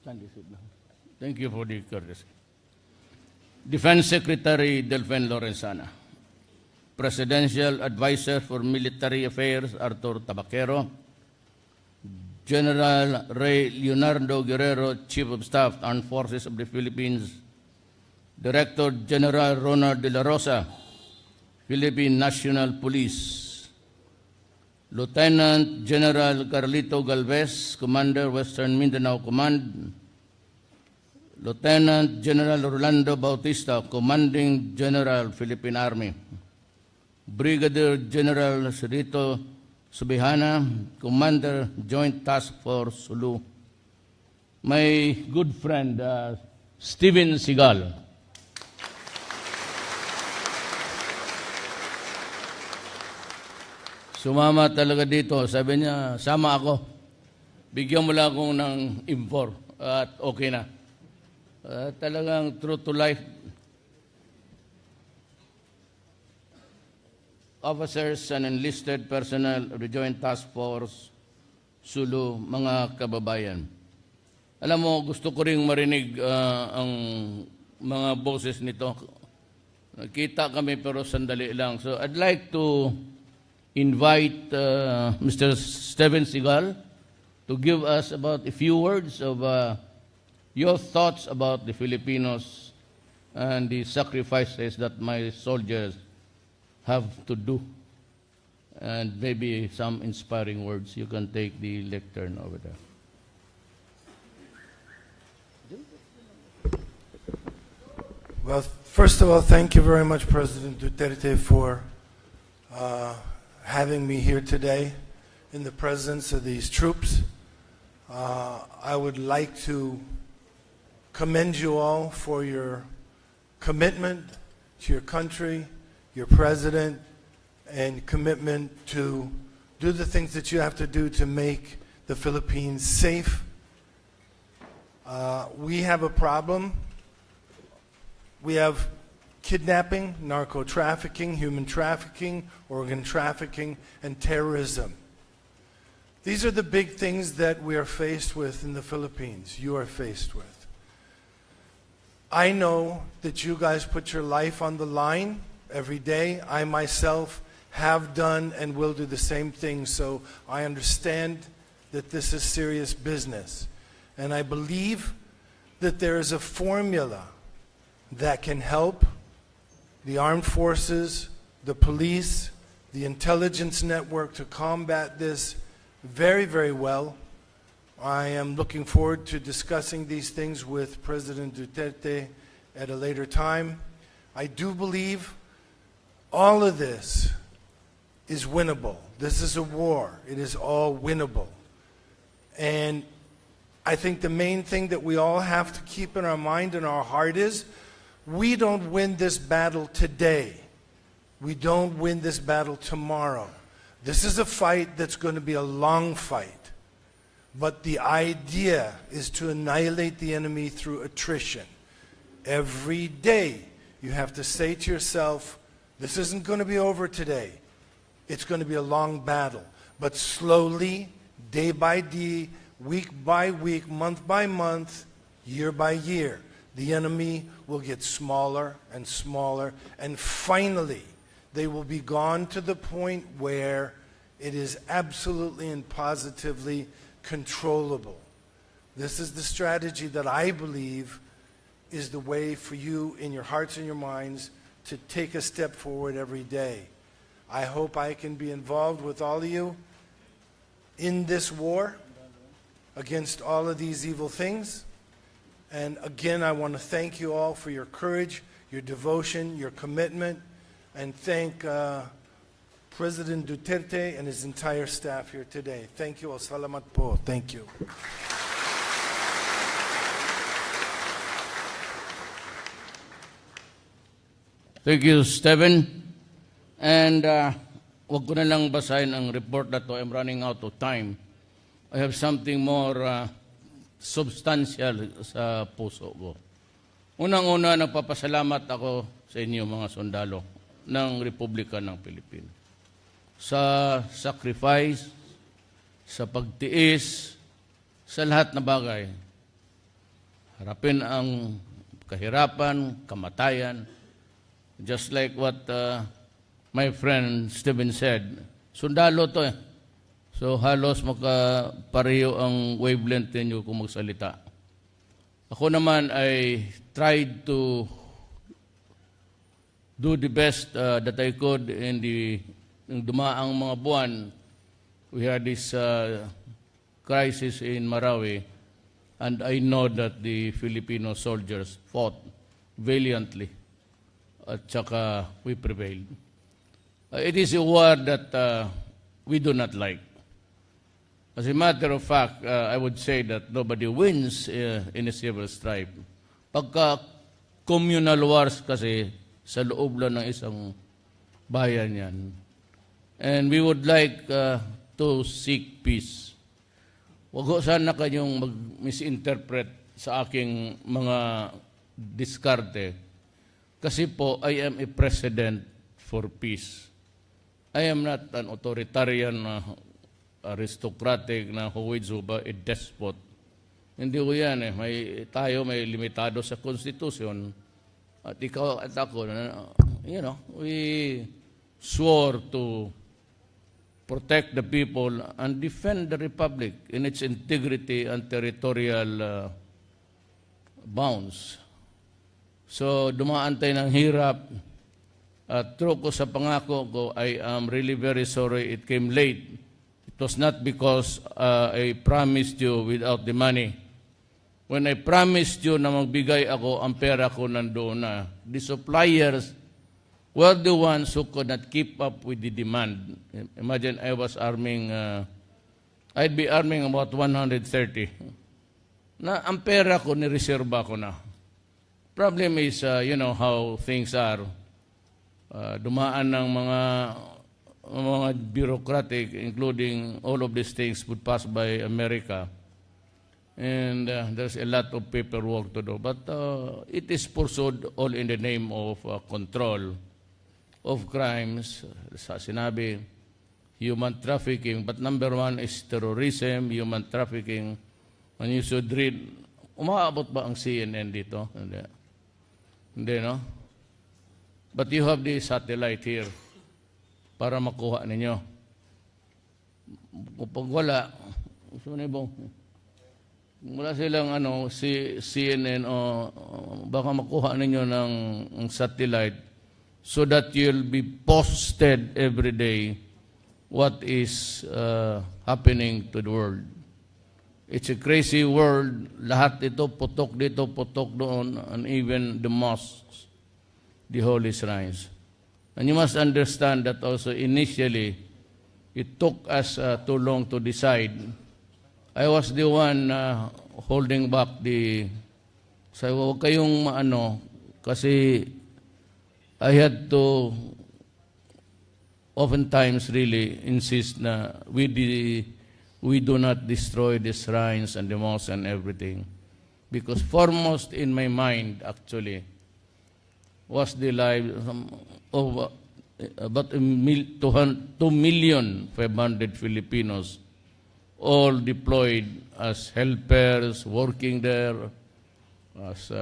Thank you for the courtesy. Defense Secretary Delfin Lorenzana. Presidential Advisor for Military Affairs Arthur Tabaquero. General Ray Leonardo Guerrero, Chief of Staff, Armed Forces of the Philippines. Director General Ronald de la Rosa, Philippine National Police. Lieutenant General Carlito Galvez, Commander Western Mindanao Command. Lieutenant General Orlando Bautista, Commanding General, Philippine Army. Brigadier General Serito Subihana, Commander, Joint Task Force, Sulu. My good friend, Steven Seagal. Sumama talaga dito. Sabi niya, sama ako. Bigyan mo lang akong ng M4 at okay na. Talagang true to life. Officers and enlisted personnel of the Joint Task Force, Sulu, mga kababayan. Alam mo, gusto ko ring marinig ang mga boses nito. Nakita kami pero sandali lang. So I'd like to invite Mr. Steven Seagal to give us about a few words of your thoughts about the Filipinos and the sacrifices that my soldiers have to do, and maybe some inspiring words. You can take the lectern over there. Well, first of all, thank you very much, President Duterte, for having me here today in the presence of these troops. I would like to commend you all for your commitment to your country, your president, and commitment to do the things that you have to do to make the Philippines safe. We have a problem. We have kidnapping, narco-trafficking, human trafficking, organ trafficking, and terrorism. These are the big things that we are faced with in the Philippines, you are faced with. I know that you guys put your life on the line every day. I myself have done and will do the same thing, so I understand that this is serious business. And I believe that there is a formula that can help the armed forces, the police, the intelligence network to combat this very, very well. I am looking forward to discussing these things with President Duterte at a later time. I do believe all of this is winnable. This is a war. It is all winnable. And I think the main thing that we all have to keep in our mind and our heart is we don't win this battle today. We don't win this battle tomorrow. This is a fight that's going to be a long fight. But the idea is to annihilate the enemy through attrition. Every day you have to say to yourself, this isn't going to be over today. It's going to be a long battle. But slowly, day by day, week by week, month by month, year by year, the enemy will get smaller and smaller, and finally they will be gone to the point where it is absolutely and positively controllable. This is the strategy that I believe is the way for you in your hearts and your minds to take a step forward every day. I hope I can be involved with all of you in this war against all of these evil things. And again, I want to thank you all for your courage, your devotion, your commitment, and thank President Duterte and his entire staff here today. Thank you all. Salamat po. Thank you. Thank you, Steven. And wag ko na lang basahin ang report na to. I'm running out of time. I have something more substantial sa puso ko. Unang-una, nagpapasalamat ako sa inyo mga sundalo ng Republika ng Pilipinas. Sa sacrifice, sa pagtiis, sa lahat na bagay. harapin ang kahirapan, kamatayan. Just like what my friend Stephen said, sundalo to eh. So halos makapareho ang wavelength ninyo kung magsalita. Ako naman ay tried to do the best that I could in dumaang mga buwan. We had this crisis in Marawi, and I know that the Filipino soldiers fought valiantly, at saka we prevailed. It is a war that we do not like. As a matter of fact, I would say that nobody wins in a civil strife. Pagka communal wars kasi, sa loob lang ng isang bayan yan. And we would like to seek peace. Huwag ko sana kayong mag-misinterpret sa aking mga diskarte. Kasi po, I am a president for peace. I am not an authoritarian aristocratic na huwid ba a despot. Hindi ko yan eh. Tayo may limitado sa Constitution. At ikaw at ako, we swore to protect the people and defend the Republic in its integrity and territorial bounds. So, dumaan tayo ng hirap. At true ko sa pangako ko, I am really very sorry it came late. It was not because I promised you without the money. When I promised you na magbigay ako, ang pera ko nandoon na. The suppliers were the ones who could not keep up with the demand. Imagine I was I'd be arming about 130. Na ang pera ko, nireserba ko na. Problem is, you know how things are. Dumaan ng mga bureaucratic, including all of these things would pass by America. And there's a lot of paperwork to do. But it is pursued all in the name of control of crimes. Sa sinabi, human trafficking. But number one is terrorism, human trafficking. And you should read, umaabot ba ang CNN dito? Hindi, no? But you have the satellite here para makuha ninyo. Kapag wala, wala silang CNN o baka makuha ninyo ng satellite so that you'll be posted every day what is happening to the world. It's a crazy world. Lahat ito, putok dito, putok doon, and even the mosques, the holy shrines. And you must understand that also initially, it took us too long to decide. I was the one holding back sabi ko, huwag kayong kasi I had to oftentimes really insist na we do not destroy the shrines and the mosques and everything. Because foremost in my mind, actually, was the life of about 2,500,000 Filipinos, all deployed as helpers, working there, as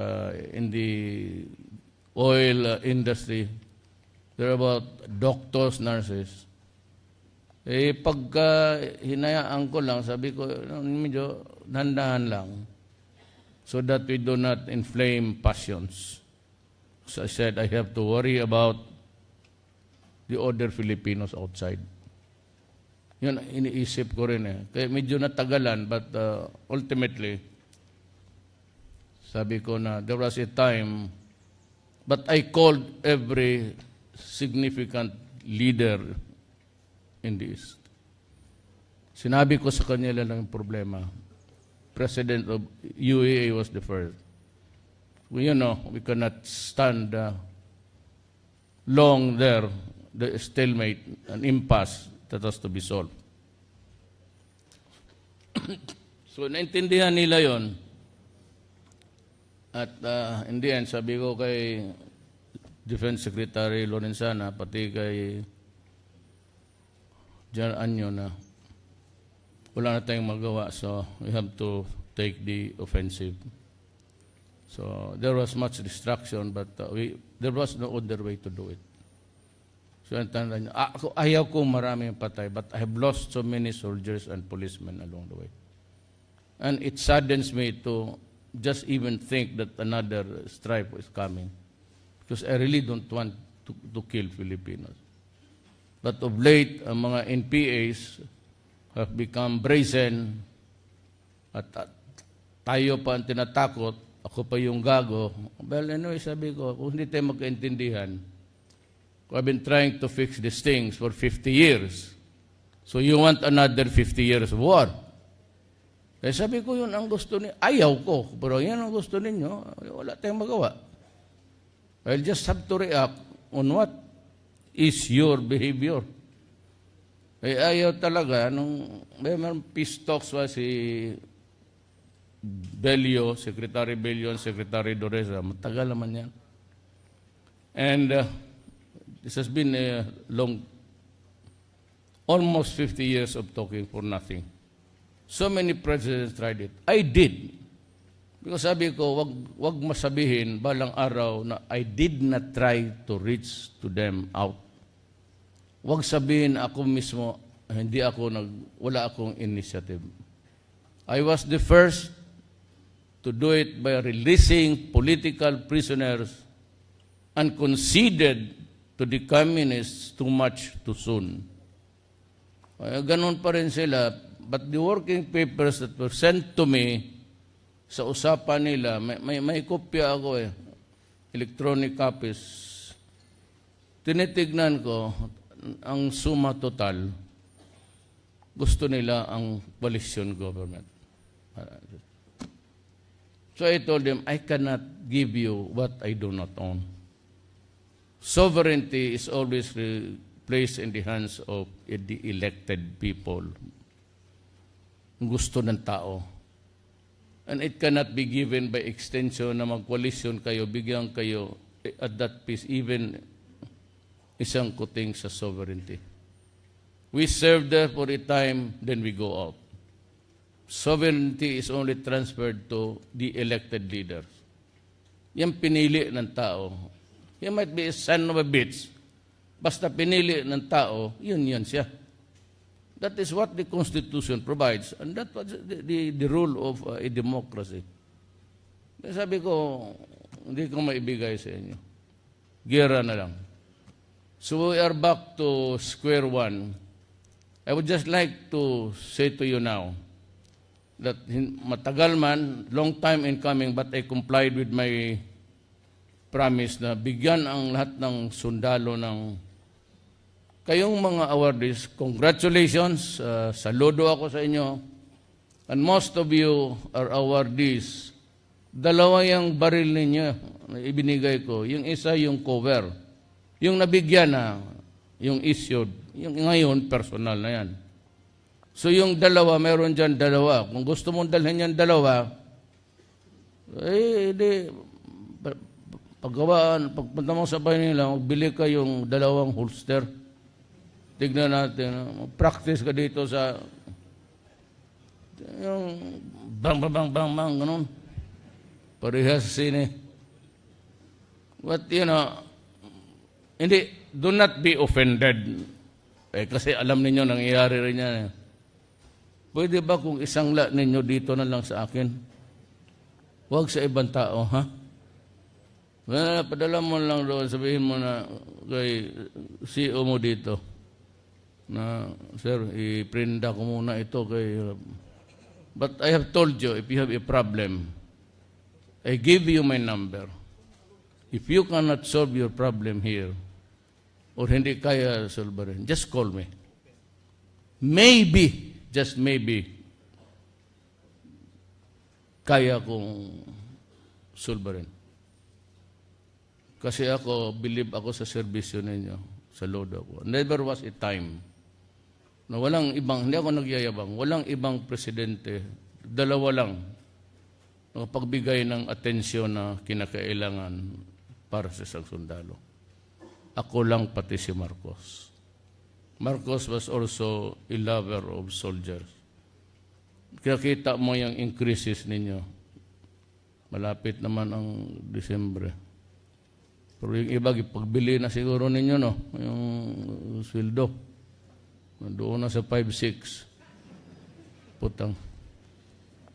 in the oil industry. There are about doctors, nurses. Pagka hinayaan ko lang, sabi ko, medyo dandahan lang so that we do not inflame passions. So I said, I have to worry about the other Filipinos outside. Yun, iniisip ko rin eh. Kaya medyo natagalan, but ultimately, sabi ko na there was a time, but I called every significant leader in the East. Sinabi ko sa kanila lang yung problema. President of UAE was the first. We cannot stand long there, the stalemate, an impasse that has to be solved. So, naintindihan nila yon. At in the end, sabi ko kay Defense Secretary Lorenzana, pati kay General Anyo na wala na tayong magawa, so we have to take the offensive. So there was much distraction, but there was no other way to do it. So ang tanda niya, ayaw ko marami ang patay, but I have lost so many soldiers and policemen along the way. And it saddens me to just even think that another strife is coming, because I really don't want to kill Filipinos. But of late, ang mga NPAs have become brazen, at tayo pa ang tinatakot, ako pa yung gago. Well, anyway, sabi ko, kung hindi tayo magkaintindihan, I've been trying to fix these things for 50 years. So you want another 50 years of war? Kaya sabi ko, yun ang gusto niyo. Ayaw ko, pero yan ang gusto ninyo. Wala tayong magawa. I'll just have to react on what is your behavior. Eh, ayaw talaga. May peace talks was si Bello, Secretary Bello, Secretary Doresa. Matagal naman yan. And this has been a long, almost 50 years of talking for nothing. So many presidents tried it. I did. Because sabi ko, wag masabihin balang araw na I did not try to reach to them out. Wag sabihin ako mismo, wala akong initiative. I was the first to do it by releasing political prisoners and conceded to the communists too much too soon. Ganun pa rin sila. But the working papers that were sent to me, sa usapan nila, may kopya ako electronic copies. Tinitignan ko, ang suma total, gusto nila ang coalition government. So I told them, I cannot give you what I do not own. Sovereignty is always placed in the hands of the elected people. Gusto ng tao. And it cannot be given by extension na mag-coalition kayo, bigyan kayo at that piece, even isang kuting sa sovereignty. We serve there for a time, then we go out. Sovereignty is only transferred to the elected leaders. Yan pinili ng tao. He might be a son of a bitch. Basta pinili ng tao, yun siya. That is what the Constitution provides. And that was the rule of a democracy. Sabi ko, hindi ko maibigay sa inyo. Gira na lang. So we are back to square one. I would just like to say to you now that matagal man, long time in coming, but I complied with my promise na bigyan ang lahat ng sundalo ng kayong mga awardees. Congratulations. Saludo ako sa inyo. And most of you are awardees. Dalawa yung baril ninyo na ibinigay ko. Yung isa yung cover. Yung nabigyan na, yung issued. Yung ngayon, personal na yan. So yung dalawa, meron dyan dalawa. Kung gusto mong dalhin yan dalawa, pagpunta mo sa bahay nila, magbili ka yung dalawang holster. Tignan natin, practice ka dito sa yung bang, ganun. Parehas sa sine. But, do not be offended. Kasi alam ninyo, nangyayari rin yan. Pwede ba kung isangla ninyo dito na lang sa akin? Huwag sa ibang tao, ha? Padala mo lang doon, sabihin mo na kay CEO mo dito na, sir, iprinda ko muna ito kay... But I have told you, if you have a problem, I give you my number. If you cannot solve your problem here, or hindi kaya solve rin, just call me. Maybe, just maybe, kaya kong solve rin. Kasi believe ako sa serbisyo ninyo, sa lodo ko. Never was a time na walang ibang, hindi ako nagyayabang, walang ibang presidente, dalawa lang, pagbigay ng atensyon na kinakailangan para sa isang sundalo. Ako lang pati si Marcos. Marcos was also a lover of soldiers. Kaya kita mo yung increases ninyo. Malapit naman ang December. Pero yung iba, pagbili na siguro ninyo, no? Yung sweldo. Doon na sa 5-6. Putang.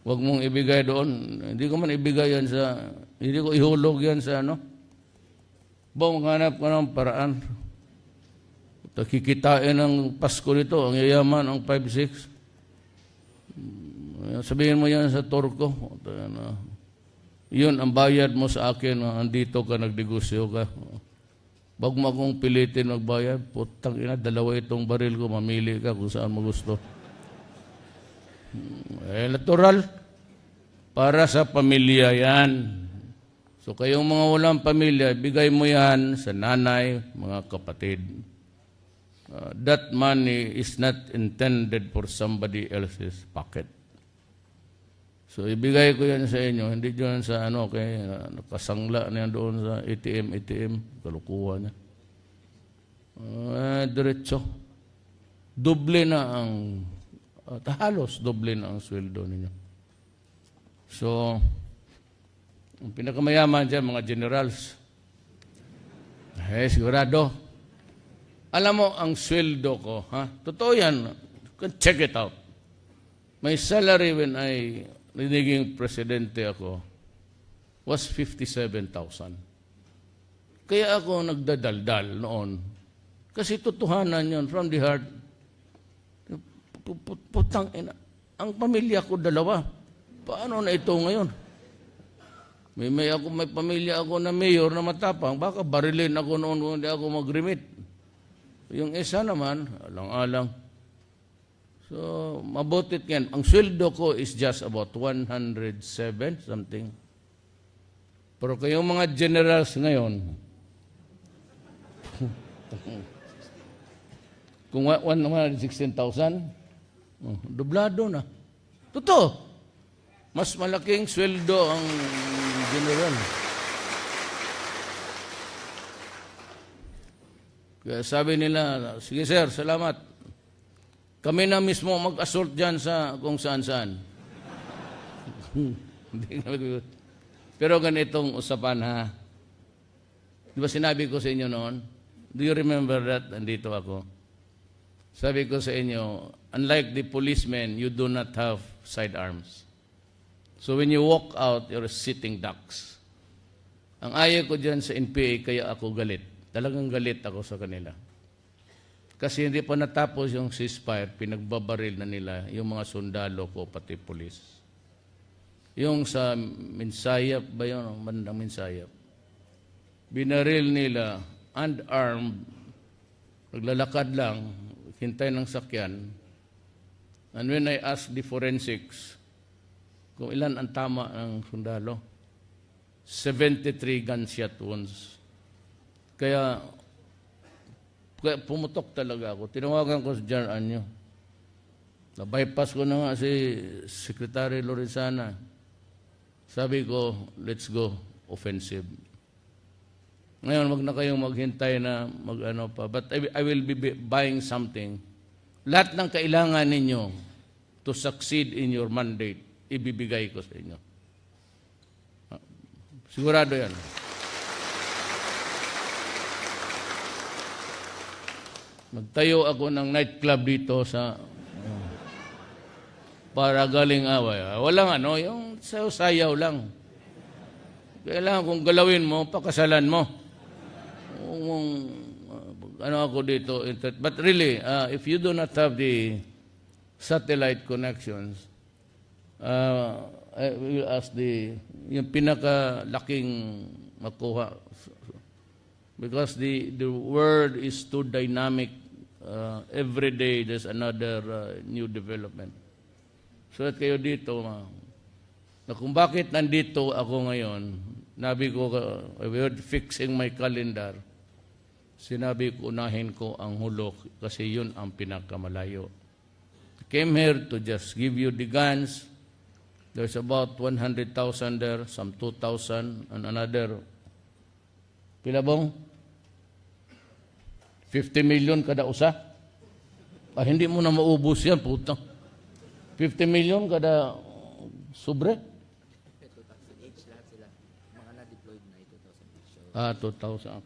Huwag mong ibigay doon. Hindi ko man ibigay yan sa, hindi ko ihulog yan sa ano. Maghanap ka ng paraan. Kikitain ng Pasko nito, ang yayaman, ang 5-6. Sabihin mo yan sa Turko. Yun ang bayad mo sa akin. Andito ka, nagdegosyo ka. Wag mo akong pilitin magbayad. Putang ina, 2 itong baril ko. Mamili ka kung saan mo gusto. Natural. Para sa pamilya yan. So kayong mga walang pamilya, bigay mo yan sa nanay, mga kapatid. That money is not intended for somebody else's pocket. So ibigay ko yan sa inyo, hindi dyan sa ano, nakasangla na yan doon sa ATM, kalukuhan niya. Diretso. Doble na ang, halos doble na ang sweldo ninyo. So, ang pinakamayaman dyan, mga generals, sigurado. Alam mo, ang sweldo ko, totoo yan, check it out. My salary when I naging presidente ako was 57,000. Kaya ako nagdadaldal noon. Kasi totohanan yun, from the heart. Putang ina. Ang pamilya ko 2. Paano na ito ngayon? May pamilya ako na mayor na matapang. Baka barilin ako noon kung hindi ako mag-remit. Yung isa naman, alang-alang. So, mabutit yan. Ang sweldo ko is just about 107 something. Pero kayong mga generals ngayon, kung 116,000, dublado na. Totoo. Mas malaking sweldo ang general. Kaya sabi nila, sige sir, salamat. Kami na mismo mag-assault dyan sa kung saan-saan. Pero ganitong usapan ha. Di ba sinabi ko sa inyo noon? Do you remember that? Nandito ako. Sabi ko sa inyo, unlike the policemen, you do not have sidearms. So when you walk out, you're sitting ducks. Ang ayaw ko dyan sa NPA, kaya ako galit. Talagang galit ako sa kanila. Kasi hindi pa natapos yung ceasefire, pinagbabaril na nila yung mga sundalo ko, pati polis. Yung sa Minsayap ba yun? Bandang Minsayap. Binaril nila, unarmed, naglalakad lang, hintay ng sakyan. And when I asked the forensics, kung ilan ang tama ng sundalo, 73 gunshot wounds. Kaya pumutok talaga ako. Tinawagan ko si Jan Anyo. Na-bypass ko na nga si Secretary Lorenzana. Sabi ko, let's go offensive. Ngayon, wag na kayong maghintay na mag-ano pa. But I will be buying something. Lahat ng kailangan ninyo to succeed in your mandate, ibibigay ko sa inyo. Sigurado yan. Nagtayo ako ng nightclub dito sa para galing away. Walang ano, yung sayaw lang. Kailangan kung galawin mo, pakasalan mo. Ano ako dito. But really, if you do not have the satellite connections, I will ask yung pinakalaking makuha. Because the world is too dynamic. Every day there's another new development. So at kayo dito, na kung bakit nandito ako ngayon, nabi ko, I was fixing my calendar, sinabi ko, unahin ko ang hulok kasi yun ang pinakamalayo. I came here to just give you the guns. There's about 100,000 there, some 2,000, and another, pila bang? 50 million kada usa. Hindi mo na maubos yan, putang. 50 million kada sobre. 2,000.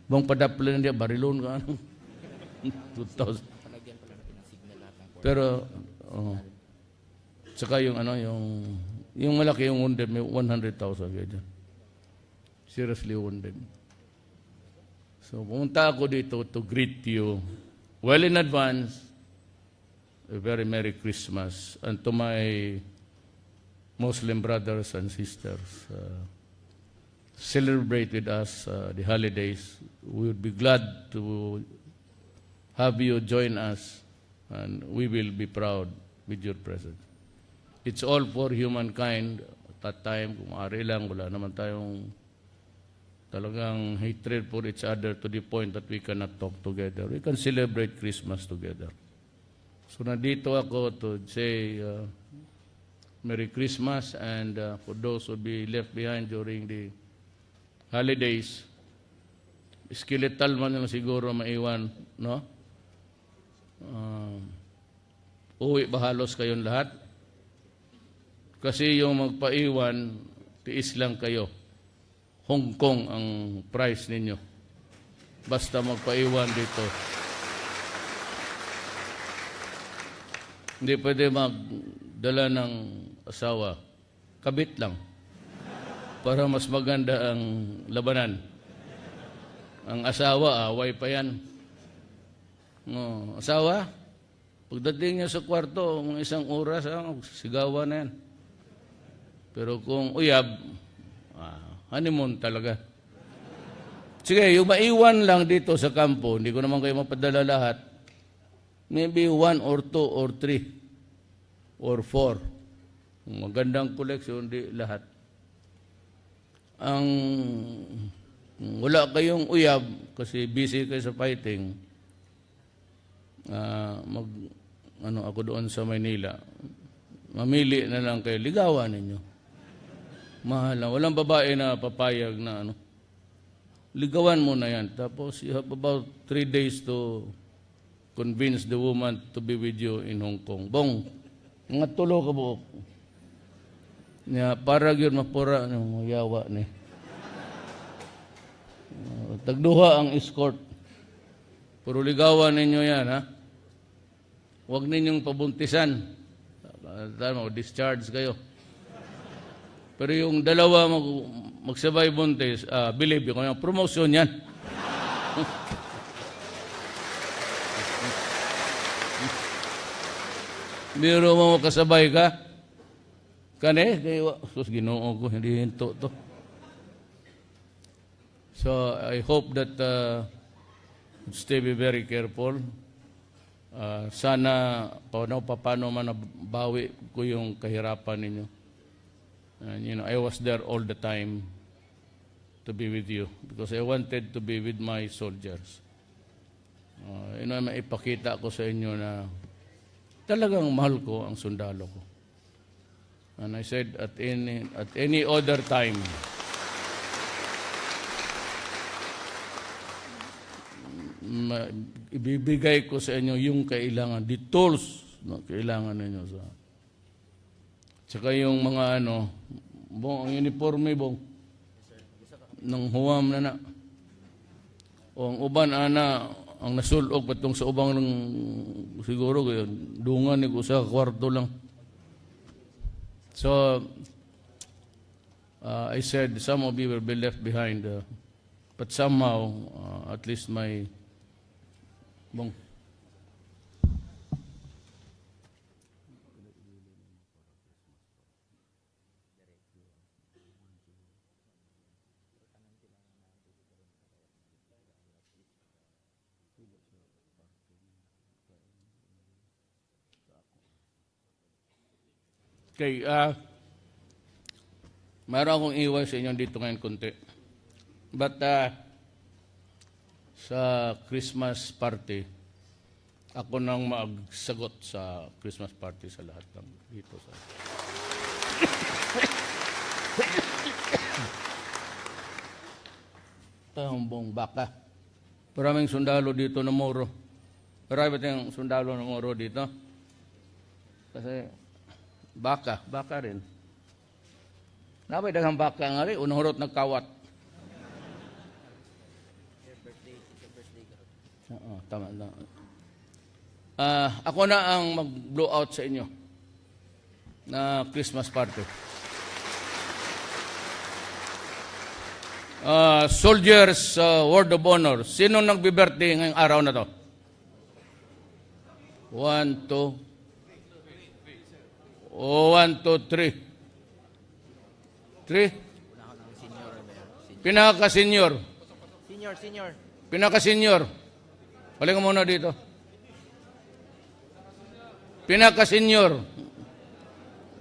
Bang padaplan dia, barilon ka, 2,000. Pero, saka yung malaki yung wounded, may 100,000 kayo dyan. Seriously wounded. So, pumunta ako dito to greet you well in advance. A very Merry Christmas. And to my Muslim brothers and sisters, celebrate with us the holidays. We would be glad to have you join us, and we will be proud with your presence. It's all for humankind. At that time, kung maaari lang, wala naman tayong talagang hatred for each other to the point that we cannot talk together. We can celebrate Christmas together. So nandito ako to say Merry Christmas, and for those who will be left behind during the holidays, skeletal man naman siguro maiwan, no? Uwi ba halos kayong lahat? Kasi yung magpaiwan, tiis lang kayo. Hong Kong ang price ninyo. Basta magpaiwan dito. Hindi pwede magdala ng asawa. Kabit lang. Para mas maganda ang labanan. Ang asawa, away pa yan. No, asawa, pagdating niya sa kwarto, mga 1 oras, sigawan na yan. Pero kung uyab, honeymoon talaga. Sige, yung maiwan lang dito sa kampo, hindi ko naman kayo mapadala lahat. Maybe 1 or 2 or 3 or 4. Magandang koleksyon, di lahat. Ang wala kayong uyab kasi busy kayo sa fighting, ako doon sa Maynila, mamili na lang kayo, ligawan ninyo. Mahal lang. Walang babae na papayag na ligawan mo na yan. Tapos you have about 3 days to convince the woman to be with you in Hong Kong. Bong, mga tulo ka buok. Para yun mapura ng yawa ni. Tagduha ang escort. Puro ligawan ninyo yan, ha? Huwag ninyong pabuntisan. Discharge kayo. Pero yung dalawa magsabay buntis, believe ko, yung promotion yan. Biro mo kasabay ka? Kane, sus, Ginoo ko, hindi hinto to. So, I hope that stay be very careful. Sana, paano man nabawi ko yung kahirapan ninyo. And, I was there all the time to be with you because I wanted to be with my soldiers. Maipakita ko sa inyo na talagang mahal ko ang sundalo ko. And I said at any other time, ibibigay ko sa inyo yung kailangan, the tools na kailangan ninyo sa. Tsaka yung mga ang uniforme, ng huwam na. O ang uban, ang nasulog patong sa ubang ng siguro, dungan ni ko sa kwarto lang. So, I said, some of you will be left behind. But somehow, at least my Okay, mayroon akong iwan sa inyo dito ngayon konti. But sa Christmas party, ako nang magsagot sa Christmas party sa lahat ng dito sa. Tambong baka. Maraming sundalo dito na Moro. Marami tayong sundalo na Moro dito. Kasi baka rin. Napay daghang baka nga rin, unang hurot nagkawat. Tama na. Ako na ang mag-blow out sa inyo na Christmas party. Soldiers Word of Honor. Sino nagbi-birthday ngayong araw na to? 1, 2, 3. Pinaka-senior. Senior. Pinaka-senior. Balik ka muna dito. Pinaka-senior.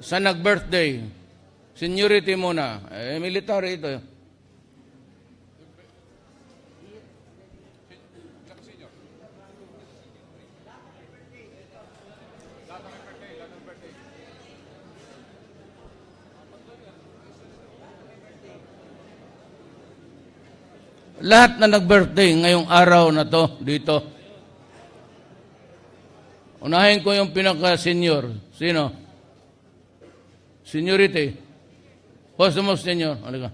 Sa nag-birthday. Seniority muna. Military ito. Lahat na nag-birthday ngayong araw na to dito. Unahin ko yung pinaka-senior. Sino? Seniority. Who's the most senior? Halika.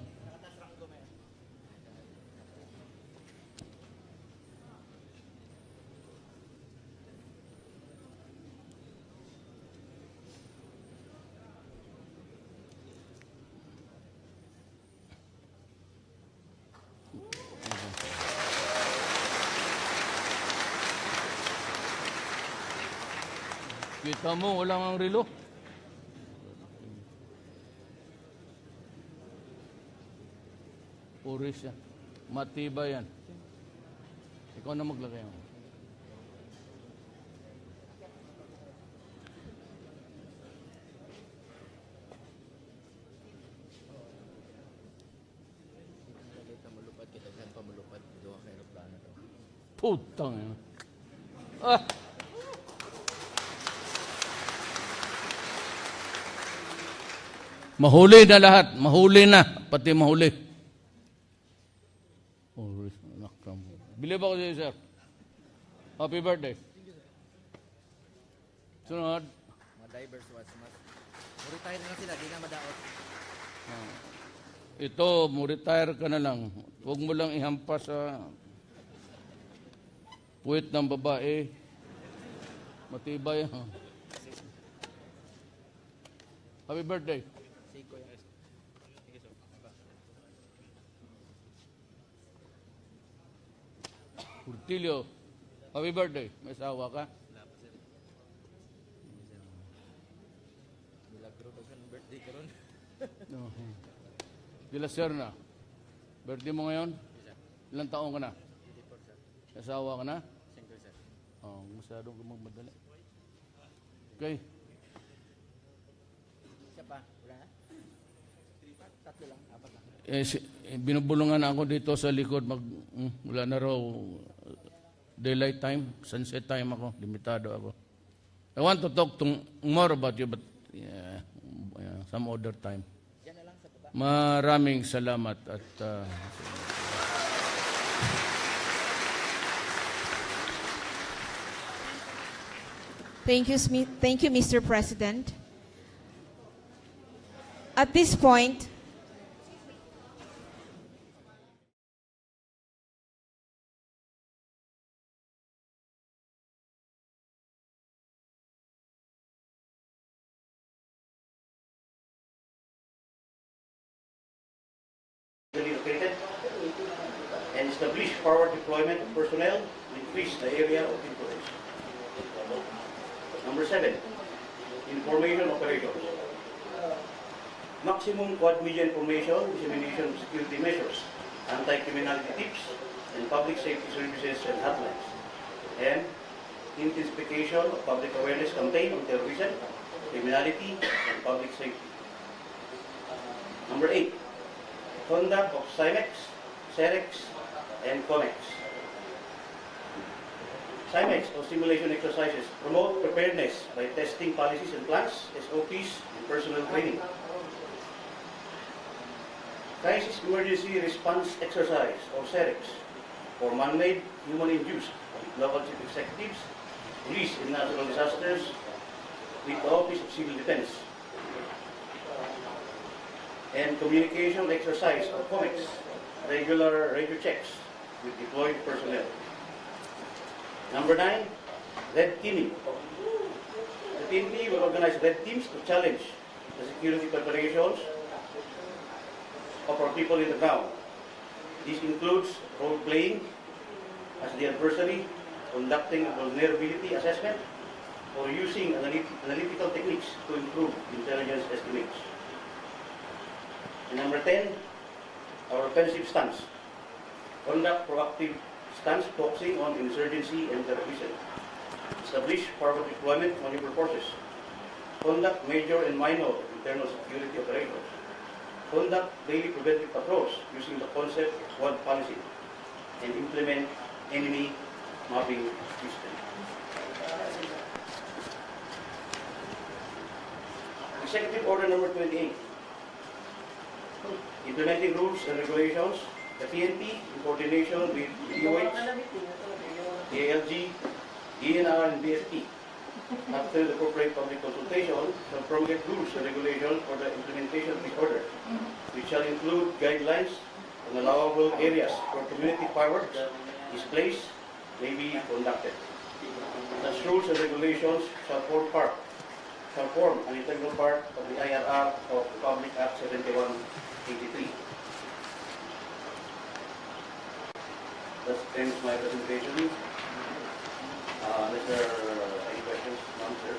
Kita mo, wala ang relo. Puris yan. Matibay yan. Ikaw na maglagay mo. Putang yan. Mahuli na lahat. Mahuli na. Pati mahuli. Bilib ako sa'yo, sir. Happy birthday. Sunod. Mga divers was mas. Retire na sila, di na madaot. Ito, retire ka na lang. Huwag mo lang ihampas sa puwit ng babae. Matibay. Happy birthday. Portillo, happy birthday. May asawa ka? Milagro daw sa birthday ko ron. Dila sir na. Birthday mo ngayon? Ilang taong ka na? May asawa ka na? Single, sir. Masyadong magmadali. Okay. Siya pa, wala na? Tatlo lang, apat lang. Binubulungan ako dito sa likod. Wala na raw daylight time, sunset time ako. Limitado ako. I want to talk more about you, but some other time. Yan na lang sa baba. Maraming salamat at Thank you, Mr. President. At this point, Located and establish forward deployment of personnel to increase the area of influence. Number 7, information operations. Maximum quad media information, dissemination of security measures, anti-criminality tips, and public safety services and hotlines. And intensification of public awareness campaign on terrorism, criminality, and public safety. Number 8, conduct of CIMEX, CEREX, and COMEX. CIMEX, or simulation exercises, promote preparedness by testing policies and plans, SOPs, and personnel training. Crisis Emergency Response Exercise, or CEREX, for man-made, human-induced, local chief executives, police and natural disasters, with the Office of Civil Defense. And communication exercise, or COMEX, regular radio checks with deployed personnel. Number 9, red teaming. The PNP will organize red teams to challenge the security preparations of our people in the ground. This includes role-playing as the adversary, conducting a vulnerability assessment, or using analytical techniques to improve intelligence estimates. And number 10, our offensive stance. Conduct proactive stance focusing on insurgency and terrorism. Establish forward deployment maneuver forces. Conduct major and minor internal security operations. Conduct daily preventive patrols using the concept of SWOT policy. And implement enemy mapping system. Executive Order number 28. Implementing rules and regulations, the PNP in coordination with DOH, ALG, DNR, and BFP, after the corporate public consultation, shall promulgate rules and regulations for the implementation of this order, which shall include guidelines on allowable areas where community fireworks displays may be conducted. Such rules and regulations shall form an integral part of the IRR of Republic Act 7183. That ends my presentation. Is there any questions, ma'am, sir?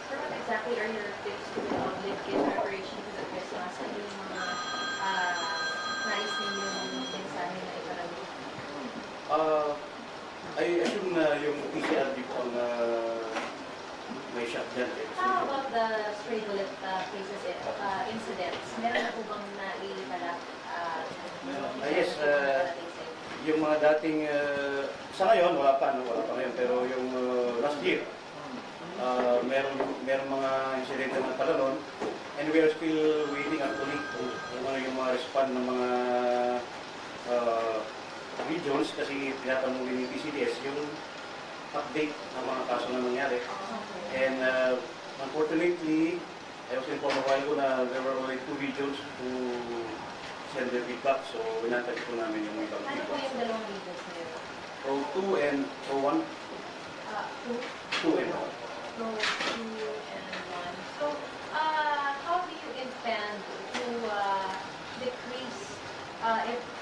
Sir, what exactly are your tips to litigate preparation to the Christmas? Ano yung mga nais ninyong mensahe na iparagin? I assume na yung PCR dito ang may shot dyan. How about the stray bullet cases, incidents? Meron na po bang naitala? Yes, yung mga dating, sa ngayon, wala pa ngayon, pero yung last year, meron mga insidente na pala noon, and we are still waiting actually kung ano yung mga respond ng mga regions kasi tinatanong din yung PCDS yung update ng mga kaso na nangyari. And unfortunately, I was informed a while ago na there were only 2 regions who send their feedback, so winatag po namin yung ibang Ano po feedback. yung dalawang regions niyo? Pro 2 and Pro 1? 2 and 1. Pro 2 and 1. So, how do you intend to decrease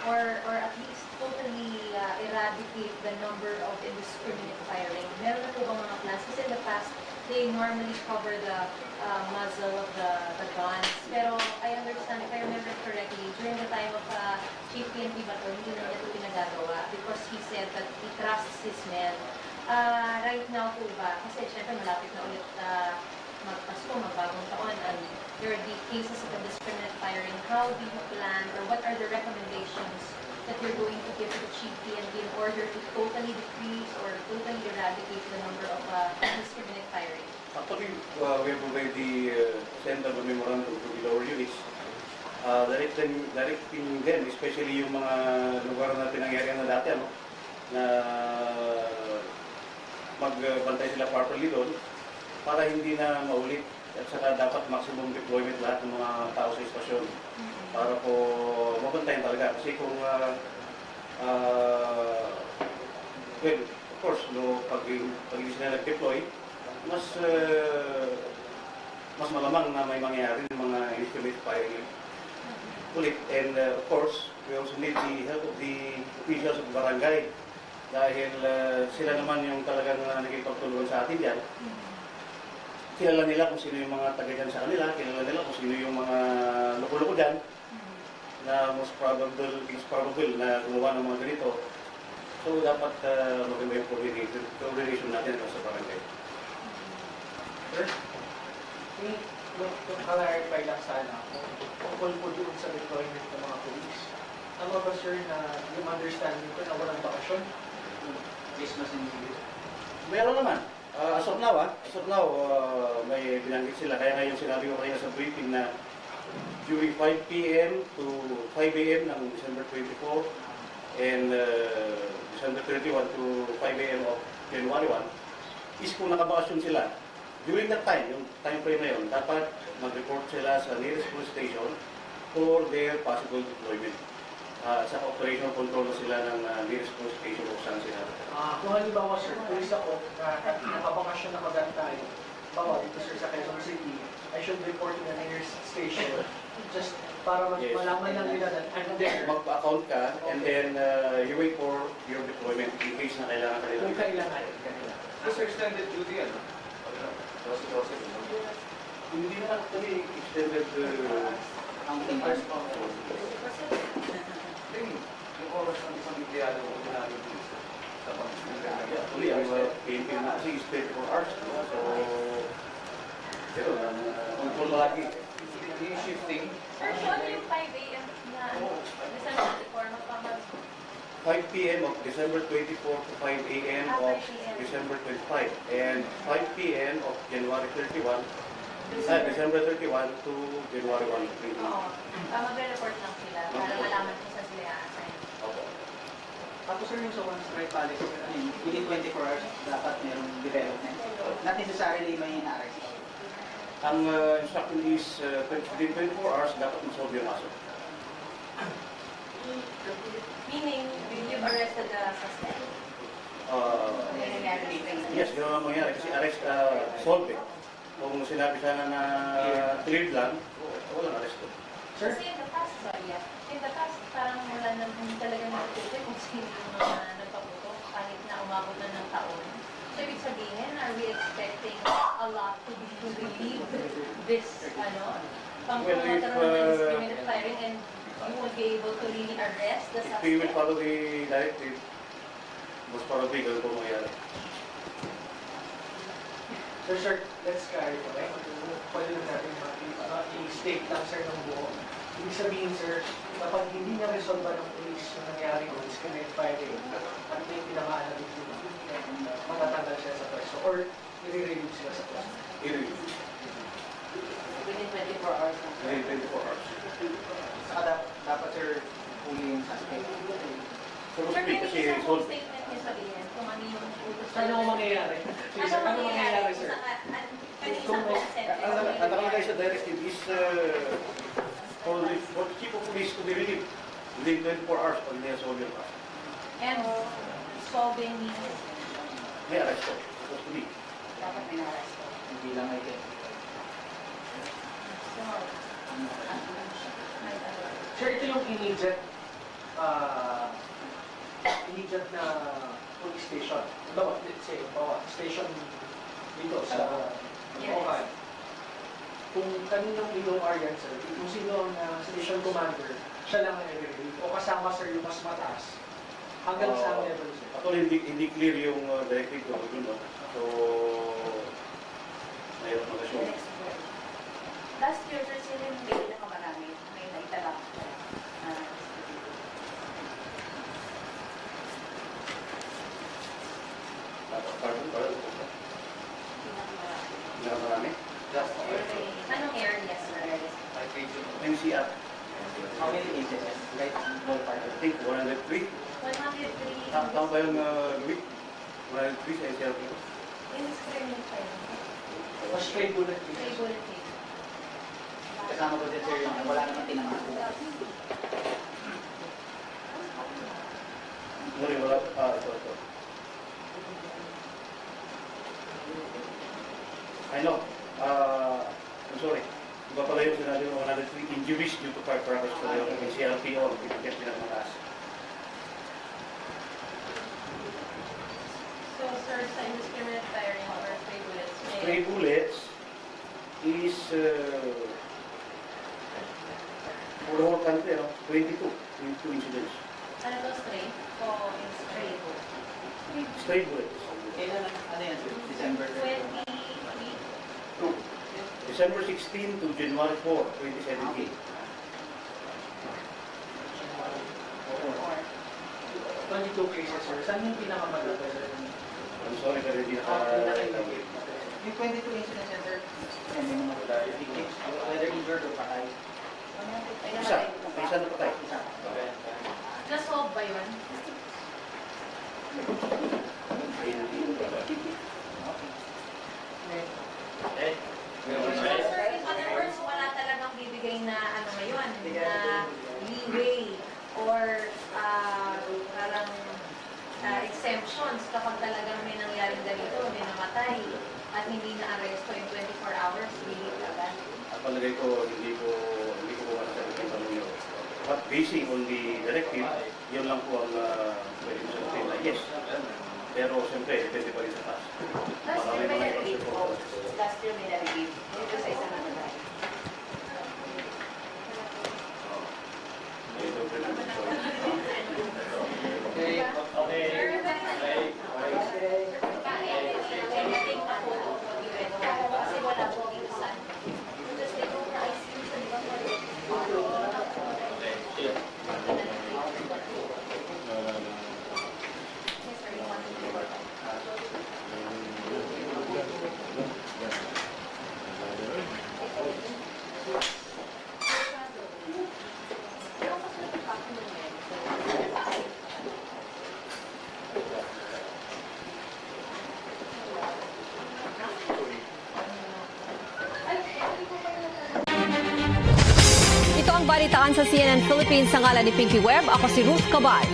or at least totally eradicate the number of indiscriminate firing? Meron na po bang mga plans? Kasi in the past, they normally cover the muzzle of the guns. Pero I understand, if I remember correctly, during the time of Chief PNP Bato, hindi na niya ito pinagagawa because he said that he trusts his men. Right now po ba? Kasi syempre malapit na ulit magpasko, magbagong taon, and there are the cases of indiscriminate firing. How do you plan, or what are the recommendations that you're going to give to the Chief PNP in order to totally decrease or totally eradicate the number of indiscriminate firing? Actually, we have already sent a memorandum to the lower units directing them, especially yung mga lugar na pinangyarihan na dati, na magbantay sila properly doon para hindi na maulit. At saka dapat maximum deployment lahat ng mga tao sa istasyon para po mabantayan talaga. Kasi kung, well, of course, pag hindi sila nag-deploy, mas malamang na may mangyayari ng mga indiscriminate firing ulit. And of course, we also need the help of the officials of the barangay dahil sila naman yung talagang nagipagtulungan sa atin yan. Kilala nila kung sino yung mga taga dyan sa kanila, kilala nila kung sino yung mga loko-loko dyan na most probable na gumawa ng mga ganito. So dapat maganda yung coordination natin sa barangay. Sir, kung clarify lang sana, kung po doon sa deployment ng mga police, tama ba sir na yung understanding ko na walang bakasyon? Christmas and New Year? Meron naman. As of now, may binanggit sila. Kaya ngayon sinabi ko kanina sa briefing na during 5 p.m. to 5 a.m. ng December 24 and December 31 to 5 a.m. of January 1 is kung nakabakasyon sila. During that time, yung time frame na yun, dapat mag-report sila sa nearest police station for their possible deployment. Sa operational control na sila ng nearest police station kung saan sila. Kung halimbawa sir, tulis ako na nakabakasyon na magantay, bawa dito sir sa Quezon City, I should report to the nearest station just para Yes. malaman lang nila that I'm there. Magpa-account ka and then you wait for your deployment in case na kailangan ka nila. Kung kailangan. This extended duty, ano? Hindi na actually extended Ang tingin. Yung oras ng isang empleyado ko namin sa pag-isip. actually ang PNP na kasi is 24 hours. So, pero control lagi. Yung shifting, Sir, ano yung 5 a.m. na December 24 magpapag 5 p.m. of December 24 to 5 a.m. of December 25 and 5 p.m. of January 31 December 31 to January 1. Oo. Magre-report lang sila para malaman kung saan sila i-assign. Opo. Tapos sir yung sa one strike policy, Within 24 hours, dapat merong development. Not necessarily may na-arrest. Ang instruction is within 24 hours dapat masolve yung kaso. Meaning, you've arrested the suspect. May nangyari dito. Yes, gano'n ang mangyari kasi arrest, solve eh. Kung sinabi sana na cleared lang, walang arresto. sir, Kasi in the past, in the past, parang wala na hindi talaga nakikita kung sino yung mga nagpaputok kahit na umabot na ng taon. So, ibig sabihin, are we expecting a lot to relieve this, Well, if, indiscriminate firing and you would be able to really arrest the if we will suspect? follow the directive, mas probably ganun po mangyari. Sir, let's clarify. Pwede lang natin i-state lang sir ng buo. Ibig sabihin sir, kapag hindi na-resolve ng police yung nangyari ko, discriminate firing, at may tinamaan na dito, matatanggal siya sa pwesto or i-relieve sila sa pwesto. I-review. Within 24 hours. Within 24 hours. Saka dapat sir, huli yung suspect. So to Sir, speak, pwede kasi isang solve. statement niyo sabihin kung ano yung utos. Ano ang mangyayari? Sige, sir, ano mangyayari sir? Pwede isang Ang nakalagay sa directive is for the chief of police to be relieved within 24 hours pag nila-solve yung kaso. And solving means May arresto. Supposed to be. Dapat may na-arrest. Hindi lang may get. so, Sir, ito yung immediate na police station. Let's say, station dito sa Okan. Kung kaninong ilong yan, sir, kung sino ang station commander, siya lang ang i-relieve. O kasama, sir, yung mas mataas. Hanggang sa level, sir. Actually, hindi clear yung directive ko. So, mayroon mag-assume. last year, sir, sino yung pinakamarami may naitala? Pardon? Marami? Anong area, sir? NCR. How many incidents? Like, ballpark. I think 103. 103 Tama ba yung Louis? 103 sa NCR. indiscriminate firing. O stray bullet Stray cases. bullet case. Kasama ko din sir yung wala naman tinamaan. Sorry, wala. Ito. I know. I'm sorry. Iba pala yung sinabi mo 103 injuries due to firecrackers ko yung NCRPO ang pinakamataas. So, sir, sa indiscriminate firing or stray bullets, Stray bullets is for the whole country, 22 incidents. ano to stray? O in stray bullet? Stray bullets. Kailan, ano yan sir? December 23? December 16 to January 4, 2017. 22 cases, sir. Saan yung pinakamalaki, sir? I'm sorry, pero hindi Pinaka-indicate. Yung 22 incidents yan sir, may mga victims, whether injured or patay. Isa na patay. Isa. Na-solve ba yun? So, sir, in other words, wala talagang bibigay na ano ngayon, na leeway or kapag talagang may nangyaring ganito, may namatay, at hindi na aresto in 24 hours, release agad? Ang palagay ko, hindi ko masasagot yung tanong nyo. But basing on the directive, yun lang po ang pwede ko sagutin na yes. Pero siyempre, depende pa rin sa task. Last year may na-release po. Last year may na-release. Dito sa isang namatay. Balitaan sa CNN Philippines sa ngalan ni Pinky Webb. Ako si Ruth Cabal.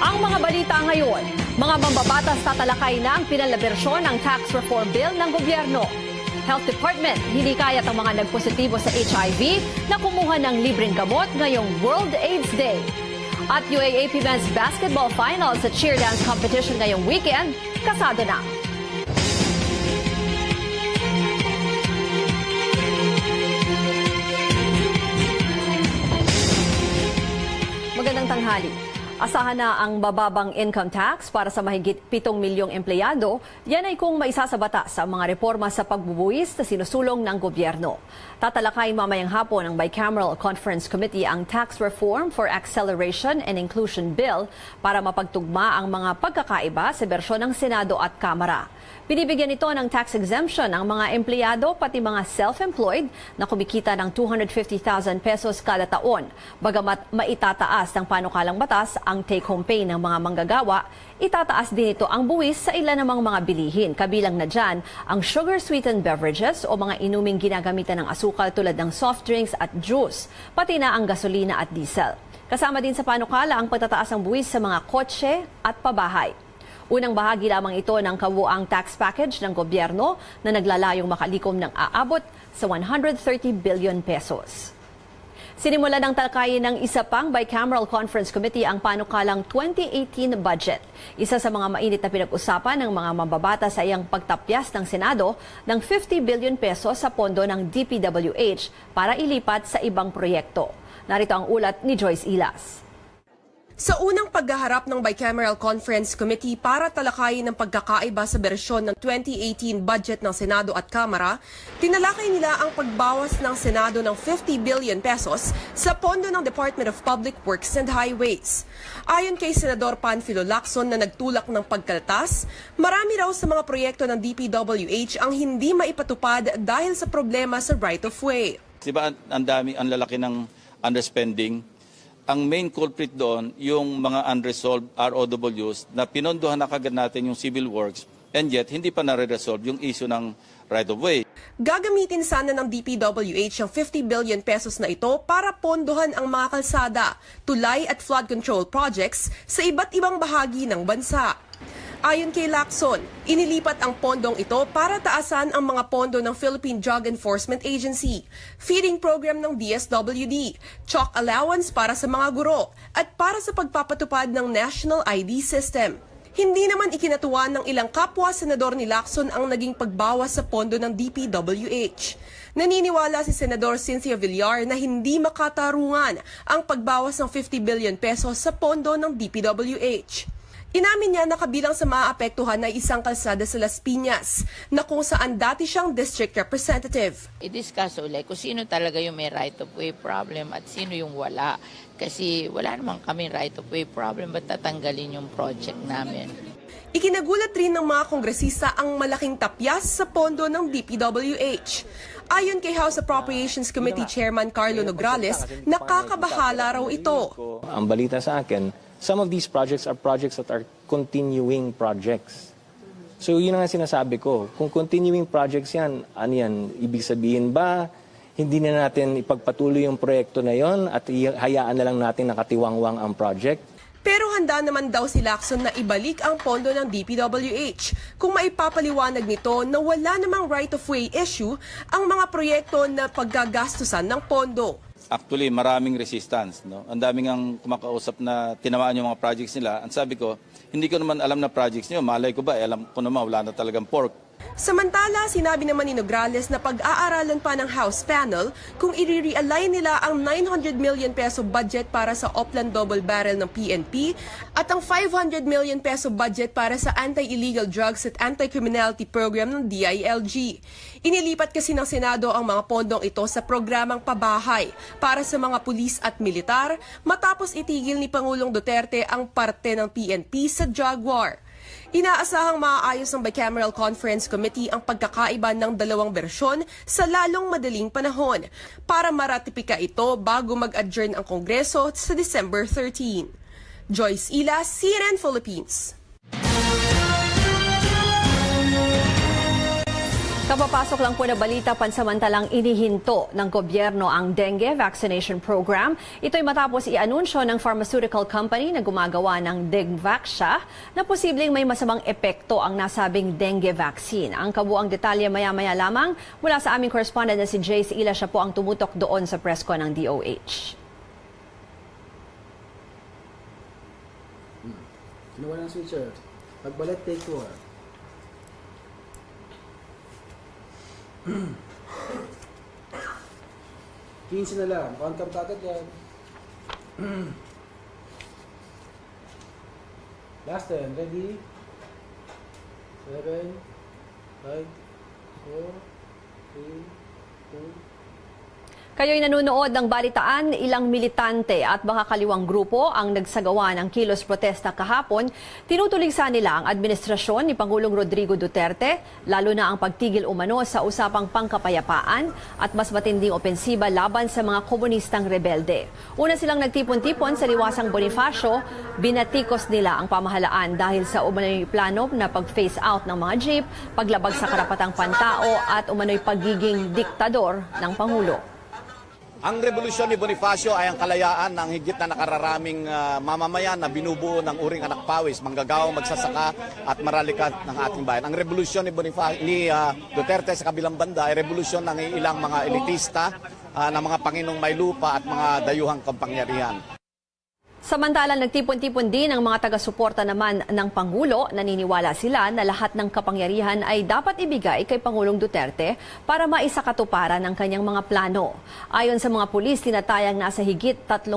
Ang mga balita ngayon, mga mambabatas tatalakay na ang pinal na bersyon ng tax reform bill ng gobyerno. Health Department, hinikayat ang mga nagpositibo sa HIV na kumuha ng libreng gamot ngayong World AIDS Day. At UAAP Men's Basketball Finals sa cheer dance competition ngayong weekend, kasado na. Magandang tanghali. Asahan na ang bababang income tax para sa mahigit 7 milyong empleyado. Yan ay kung maisasabata sa mga reforma sa pagbubuwis na sinusulong ng gobyerno. Tatalakay mamayang hapon ng Bicameral Conference Committee ang Tax Reform for Acceleration and Inclusion Bill para mapagtugma ang mga pagkakaiba sa bersyon ng Senado at Kamara. Binibigyan ito ng tax exemption ang mga empleyado pati mga self-employed na kumikita ng 250,000 pesos kada taon. Bagamat maitataas ng panukalang batas ang take-home pay ng mga manggagawa, itataas din ito ang buwis sa ilan namang mga bilihin. Kabilang na dyan ang sugar-sweetened beverages o mga inuming ginagamitan ng asukal tulad ng soft drinks at juice, pati na ang gasolina at diesel. Kasama din sa panukala ang pagtataas ng buwis sa mga kotse at pabahay. Unang bahagi lamang ito ng kabuuang tax package ng gobyerno na naglalayong makalikom ng aabot sa 130 billion pesos. Sinimula ng talakayin ng isa pang Bicameral Conference Committee ang panukalang 2018 budget. Isa sa mga mainit na pinag-usapan ng mga mambabatas ay ang pagtapyas ng Senado ng 50 billion pesos sa pondo ng DPWH para ilipat sa ibang proyekto. Narito ang ulat ni Joyce Ilas. Sa unang paghaharap ng Bicameral Conference Committee para talakayin ang pagkakaiba sa bersyon ng 2018 budget ng Senado at Kamara, tinalakay nila ang pagbawas ng Senado ng 50 billion pesos sa pondo ng Department of Public Works and Highways. Ayon kay Senador Panfilo Lacson na nagtulak ng pagkaltas, marami raw sa mga proyekto ng DPWH ang hindi maipatupad dahil sa problema sa right-of-way. Diba ang lalaki ng underspending? Ang main culprit doon, yung mga unresolved ROWs na pinondohan na kagad natin yung civil works and yet hindi pa nare-resolve yung issue ng right-of-way. Gagamitin sana ng DPWH ang 50 billion pesos na ito para pondohan ang mga kalsada, tulay at flood control projects sa iba't ibang bahagi ng bansa. Ayon kay Lacson, inilipat ang pondong ito para taasan ang mga pondo ng Philippine Drug Enforcement Agency, feeding program ng DSWD, chalk allowance para sa mga guro, at para sa pagpapatupad ng National ID System. Hindi naman ikinatuwa ng ilang kapwa senador ni Lacson ang naging pagbawas sa pondo ng DPWH. Naniniwala si Senador Cynthia Villar na hindi makatarungan ang pagbawas ng 50 billion pesos sa pondo ng DPWH. Inamin niya na kabilang sa maapektuhan ay isang kalsada sa Las Piñas na kung saan dati siyang district representative. I-discuss ulit kung sino talaga yung may right-of-way problem at sino yung wala. Kasi wala naman kami right-of-way problem, ba't tatanggalin yung project namin? Ikinagulat rin ng mga kongresista ang malaking tapyas sa pondo ng DPWH. Ayon kay House Appropriations Committee Chairman Carlo Nograles, nakakabahala raw ito. Ang balita sa akin, some of these projects that are continuing projects. So yun ang sinasabi ko. Kung continuing projects yan, ano yan? Ibig sabihin ba, hindi na natin ipagpatuloy yung proyekto na yon at hayaan na lang natin nakatiwangwang ang project? Pero handa naman daw si Lacson na ibalik ang pondo ng DPWH kung maipapaliwanag nito na wala namang right-of-way issue ang mga proyekto na paggagastusan ng pondo. Actually, maraming resistance. No? Ang daming ang kumakausap na tinamaan yung mga projects nila. Ang sabi ko, hindi ko naman alam na projects niyo. Malay ko ba? Alam ko naman, wala na talagang pork. Samantala, sinabi naman ni Nograles na pag-aaralan pa ng House panel kung i-realign nila ang 900 million peso budget para sa Oplan Double Barrel ng PNP at ang 500 million peso budget para sa Anti-Illegal Drugs at Anti-Criminality Program ng DILG. Inilipat kasi ng Senado ang mga pondong ito sa programang pabahay para sa mga pulis at militar matapos itigil ni Pangulong Duterte ang parte ng PNP sa drug war. Inaasahang maaayos ng Bicameral Conference Committee ang pagkakaiba ng dalawang bersyon sa lalong madaling panahon para maratipika ito bago mag-adjourn ang Kongreso sa December 13. Joyce Ila, CNN Philippines. Kapapasok lang po na balita, pansamantalang inihinto ng gobyerno ang dengue vaccination program. Ito'y matapos i-anunsyo ng pharmaceutical company na gumagawa ng Dengvaxia na posibleng may masamang epekto ang nasabing dengue vaccine. Ang kabuang detalye maya-maya lamang mula sa aming correspondent na si Jace Ila. Siya po ang tumutok doon sa presko ng DOH. Kinuha ng switcher. Pagbalik, take 4. 15 na lang. Count ka agad yan. Last 10. Ready? 7, 5, 4, 3, 2, Kayo'y nanonood ng balitaan, ilang militante at baka kaliwang grupo ang nagsagawa ng kilos protesta kahapon. Tinutuligsa nila ang administrasyon ni Pangulong Rodrigo Duterte, lalo na ang pagtigil umano sa usapang pangkapayapaan at mas matinding opensiba laban sa mga komunistang rebelde. Una silang nagtipon-tipon sa liwasang Bonifacio, binatikos nila ang pamahalaan dahil sa umano'y plano na pag-phase out ng mga jeep, paglabag sa karapatang pantao at umano'y pagiging diktador ng Pangulo. Ang revolusyon ni Bonifacio ay ang kalayaan ng higit na nakararaming mamamayan na binubuo ng uring anak pawis, manggagawang magsasaka at maralikat ng ating bayan. Ang revolusyon ni Duterte sa kabilang banda ay revolusyon ng ilang mga elitista, ng mga Panginong may lupa at mga dayuhang kampangyarihan. Samantalang nagtipon-tipon din ang mga taga-suporta naman ng Pangulo. Naniniwala sila na lahat ng kapangyarihan ay dapat ibigay kay Pangulong Duterte para maisakatuparan ang kanyang mga plano. Ayon sa mga pulis, tinatayang nasa higit 3,000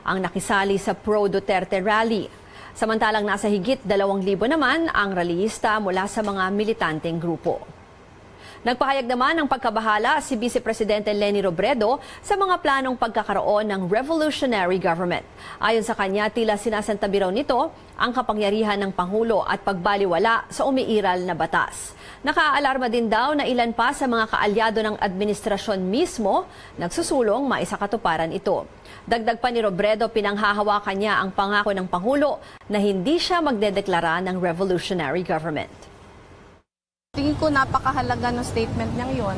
ang nakisali sa pro-Duterte rally. Samantalang nasa higit 2,000 naman ang rallyista mula sa mga militanteng grupo. Nagpahayag naman ng pagkabahala si Vice Presidente Leni Robredo sa mga planong pagkakaroon ng revolutionary government. Ayon sa kanya, tila sinasantabi raw nito ang kapangyarihan ng Pangulo at pagbaliwala sa umiiral na batas. Nakaalarma din daw na ilan pa sa mga kaalyado ng administrasyon mismo nagsusulong maisakatuparan ito. Dagdag pa ni Robredo, pinanghahawakan niya ang pangako ng Pangulo na hindi siya magdedeklara ng revolutionary government. Tingin ko napakahalaga ng statement niyang yon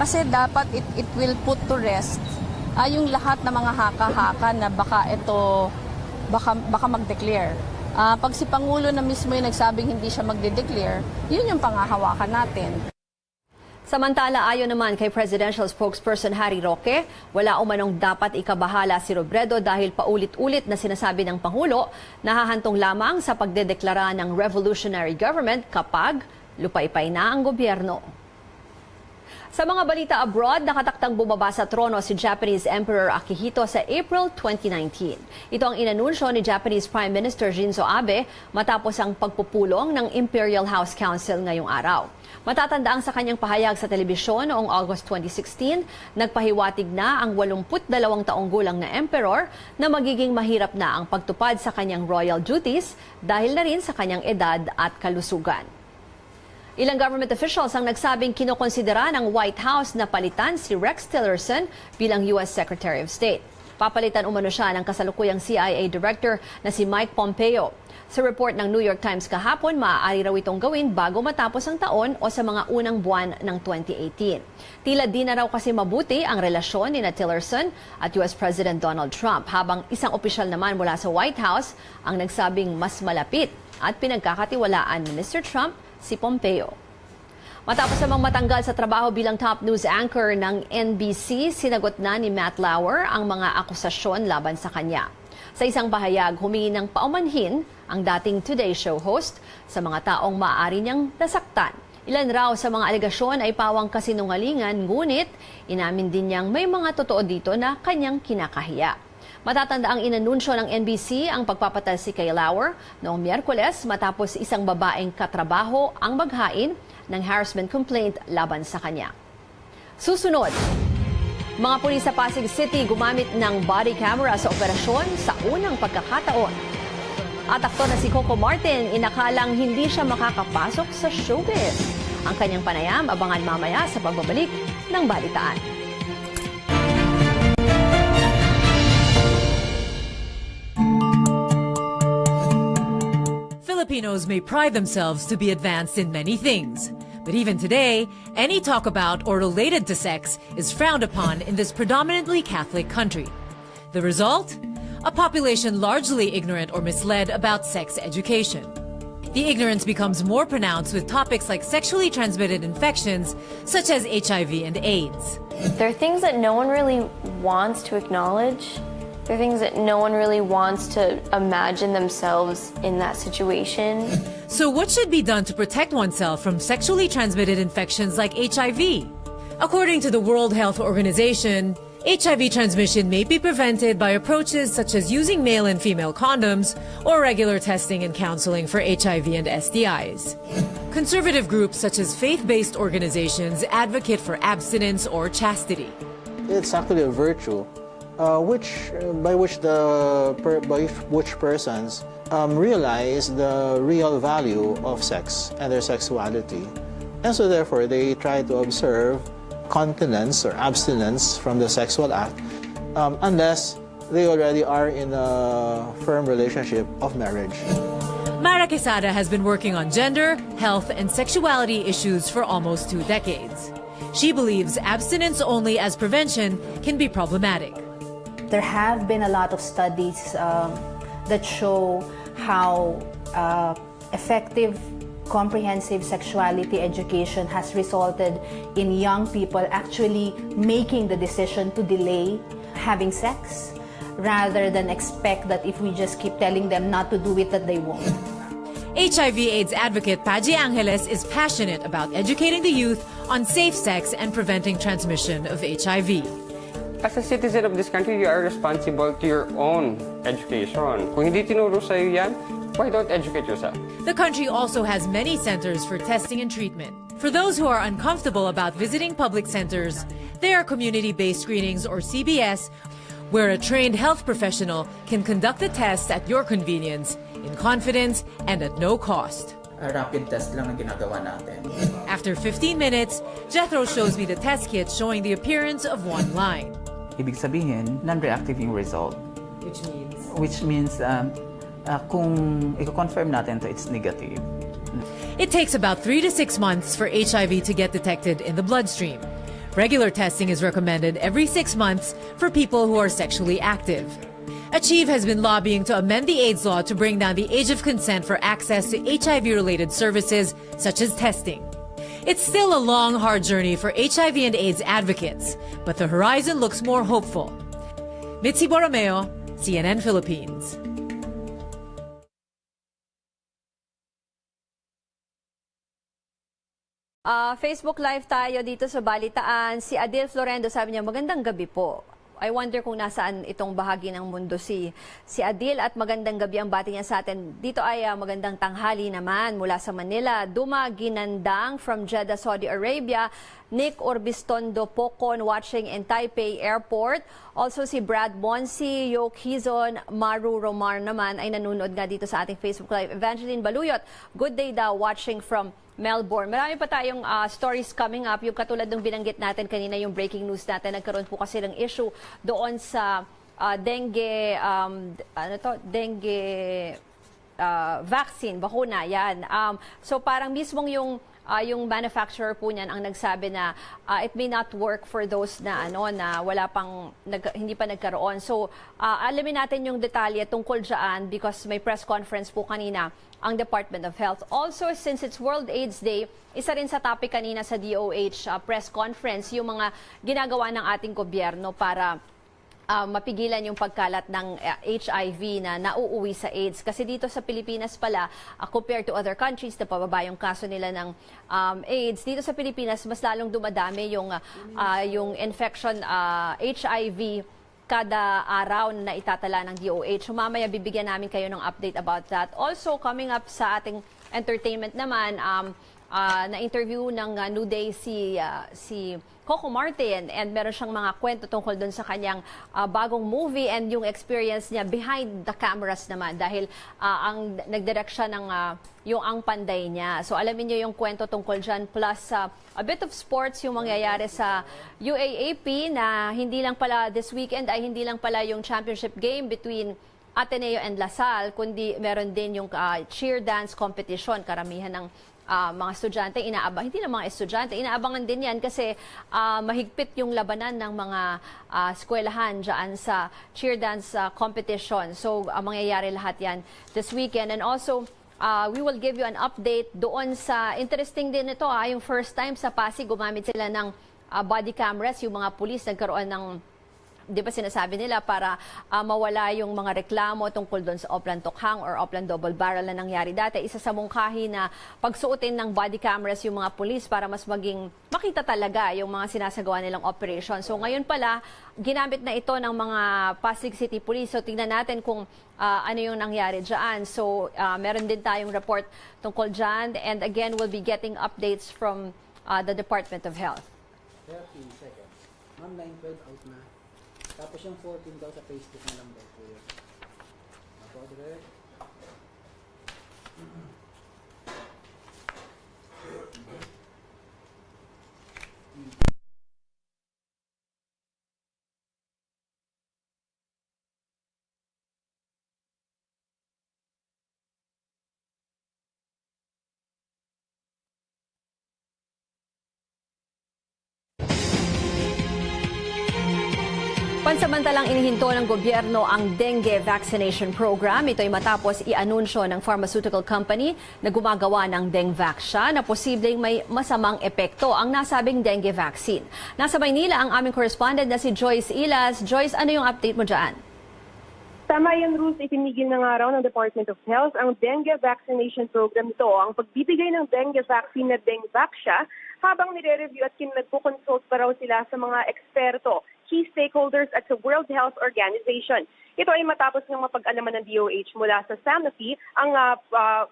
kasi dapat it will put to rest yung lahat ng mga haka-haka na baka mag-declare. Pag si Pangulo na mismo yung nagsabing hindi siya magde-declare, yun yung pangahawakan natin. Samantala, ayon naman kay Presidential Spokesperson Harry Roque, wala umanong dapat ikabahala si Robredo dahil paulit-ulit na sinasabi ng Pangulo na hahantong lamang sa pagdedeklara ng revolutionary government kapag lupaypay na ang gobyerno. Sa mga balita abroad, nakataktang bumaba sa trono si Japanese Emperor Akihito sa April 2019. Ito ang inanunsyo ni Japanese Prime Minister Shinzo Abe matapos ang pagpupulong ng Imperial House Council ngayong araw. Matatandaang sa kanyang pahayag sa telebisyon noong August 2016, nagpahiwatig na ang 82 taong gulang na emperor na magiging mahirap na ang pagtupad sa kanyang royal duties dahil na rin sa kanyang edad at kalusugan. Ilang government officials ang nagsabing kinokonsidera ng White House na palitan si Rex Tillerson bilang U.S. Secretary of State. Papalitan umano siya ng kasalukuyang CIA Director na si Mike Pompeo. Sa report ng New York Times kahapon, maaari raw itong gawin bago matapos ang taon o sa mga unang buwan ng 2018. Tila di na raw kasi mabuti ang relasyon ni Tillerson at US President Donald Trump, habang isang opisyal naman mula sa White House ang nagsabing mas malapit at pinagkakatiwalaan ni Mr. Trump si Pompeo. Matapos namang matanggal sa trabaho bilang top news anchor ng NBC, sinagot na ni Matt Lauer ang mga akusasyon laban sa kanya. Sa isang pahayag, humingi ng paumanhin ang dating Today Show host sa mga taong maaari niyang nasaktan. Ilan raw sa mga alegasyon ay pawang kasinungalingan, ngunit inamin din niyang may mga totoo dito na kanyang kinakahiya. Matatanda ang inanunsyo ng NBC ang pagpapatalsik kay Lauer noong Miyerkules matapos isang babaeng katrabaho ang maghain ng harassment complaint laban sa kanya. Susunod, mga pulis sa Pasig City gumamit ng body camera sa operasyon sa unang pagkakataon. At aktor na si Coco Martin, inakalang hindi siya makakapasok sa showbiz. Ang kanyang panayam, abangan mamaya sa pagbabalik ng Balitaan. Filipinos may pride themselves to be advanced in many things. But even today, any talk about or related to sex is frowned upon in this predominantly Catholic country. The result? A population largely ignorant or misled about sex education. The ignorance becomes more pronounced with topics like sexually transmitted infections, such as HIV and AIDS. There are things that no one really wants to acknowledge. There are things that no one really wants to imagine themselves in that situation. So what should be done to protect oneself from sexually transmitted infections like HIV? According to the World Health Organization, HIV transmission may be prevented by approaches such as using male and female condoms or regular testing and counseling for HIV and STIs. Conservative groups such as faith-based organizations advocate for abstinence or chastity. It's actually a virtue by which persons realize the real value of sex and their sexuality. And so therefore they try to observe continence or abstinence from the sexual act unless they already are in a firm relationship of marriage. Mara Quesada has been working on gender, health, and sexuality issues for almost 2 decades. She believes abstinence only as prevention can be problematic. There have been a lot of studies that show how effective, comprehensive sexuality education has resulted in young people actually making the decision to delay having sex rather than expect that if we just keep telling them not to do it, that they won't. HIV/AIDS advocate Paji Angeles is passionate about educating the youth on safe sex and preventing transmission of HIV. As a citizen of this country, you are responsible to your own education. Kung hindi tinuro sa'yo yan, why don't educate yourself? The country also has many centers for testing and treatment. For those who are uncomfortable about visiting public centers, there are community-based screenings or CBS, where a trained health professional can conduct the tests at your convenience, in confidence, and at no cost. A rapid test lang ang ginagawa natin. After 15 minutes, Jethro shows me the test kit showing the appearance of one line. Ibig sabihin, non-reactive yung result. Which means kung i-confirm natin to, it's negative. It takes about 3 to 6 months for HIV to get detected in the bloodstream. Regular testing is recommended every 6 months for people who are sexually active. ACHIEVE has been lobbying to amend the AIDS law to bring down the age of consent for access to HIV-related services such as testing. It's still a long, hard journey for HIV and AIDS advocates, but the horizon looks more hopeful. Mitzi Borromeo, CNN Philippines. Facebook Live tayo dito sa Balitaan. Si Adil Florendo, sabi niya, magandang gabi po. I wonder kung nasaan itong bahagi ng mundo si Adil, at magandang gabi ang bati niya sa atin. Dito ay magandang tanghali naman mula sa Manila. Duma Ginandang from Jeddah, Saudi Arabia. Nick Orbistondo Pocon watching in Taipei Airport. Also si Brad Bonsi, Yo Quizon, Maru Romar naman ay nanonood nga dito sa ating Facebook Live. Evangeline Baluyot, good day daw, watching from Melbourne. Marami pa tayong stories coming up. Yung katulad ng binanggit natin kanina, yung breaking news natin, nagkaroon po kasi ng issue doon sa dengue, vaccine, bakuna, yan. So parang mismong yung manufacturer po niyan ang nagsabi na it may not work for those na na wala pang hindi pa nagkaroon. So alamin natin yung detalye tungkol diyan because may press conference po kanina ang Department of Health. Also, since it's World AIDS Day, isa rin sa topic kanina sa DOH press conference yung mga ginagawa ng ating gobyerno para mapigilan yung pagkalat ng HIV na nauuwi sa AIDS. Kasi dito sa Pilipinas pala, compared to other countries na pababa yung kaso nila ng AIDS, dito sa Pilipinas mas lalong dumadami yung infection HIV kada araw na itatala ng DOH. So mamaya bibigyan namin kayo ng update about that. Also, coming up sa ating entertainment naman, na-interview ng New Day si Coco Martin and meron siyang mga kwento tungkol doon sa kanyang bagong movie and yung experience niya behind the cameras naman dahil ang nagdirect siya ng yung Ang Panday niya. So alamin niyo yung kwento tungkol dyan plus a bit of sports yung mangyayari sa UAAP na hindi lang pala this weekend ay hindi lang pala yung championship game between Ateneo and Lasal kundi meron din yung cheer dance competition. Karamihan ng mga estudyante, hindi na mga estudyante, inaabangan din yan kasi mahigpit yung labanan ng mga eskwelahan dyan sa cheer dance competition. So, mangyayari lahat yan this weekend. And also, we will give you an update doon sa, interesting din ito, yung first time sa Pasig, gumamit sila ng body cameras, yung mga pulis nagkaroon ng di ba sinasabi nila para mawala yung mga reklamo tungkol doon sa Oplan Tokhang or Oplan Double Barrel na nangyari dati. Isa sa mungkahi na pagsuotin ng body cameras yung mga pulis para mas maging makita talaga yung mga sinasagawa nilang operation. So ngayon pala, ginamit na ito ng mga Pasig City Police. So tingnan natin kung ano yung nangyari dyan. So meron din tayong report tungkol dyan. And again, we'll be getting updates from the Department of Health. 13 seconds. Ma'am, 9-12 out na. Tapos yung 14 daw sa Facebook na lang daw po yun. Ako, direct. Pansamantalang inihinto ng gobyerno ang dengue vaccination program. Ito ay matapos i-anunsyo ng pharmaceutical company na gumagawa ng Dengvaxia na posibleng may masamang epekto ang nasabing dengue vaccine. Nasa Maynila ang aming correspondent na si Joyce Ilas. Joyce, ano yung update mo dyan? Tama yan, Ruth. Itinigil na nga raw ng Department of Health ang dengue vaccination program ito. Ang pagbibigay ng dengue vaccine na Dengvaxia habang nire-review at nagpo-consult pa raw sila sa mga eksperto, key stakeholders at sa World Health Organization. Ito ay matapos ng mapag-alaman ng DOH mula sa Sanofi, ang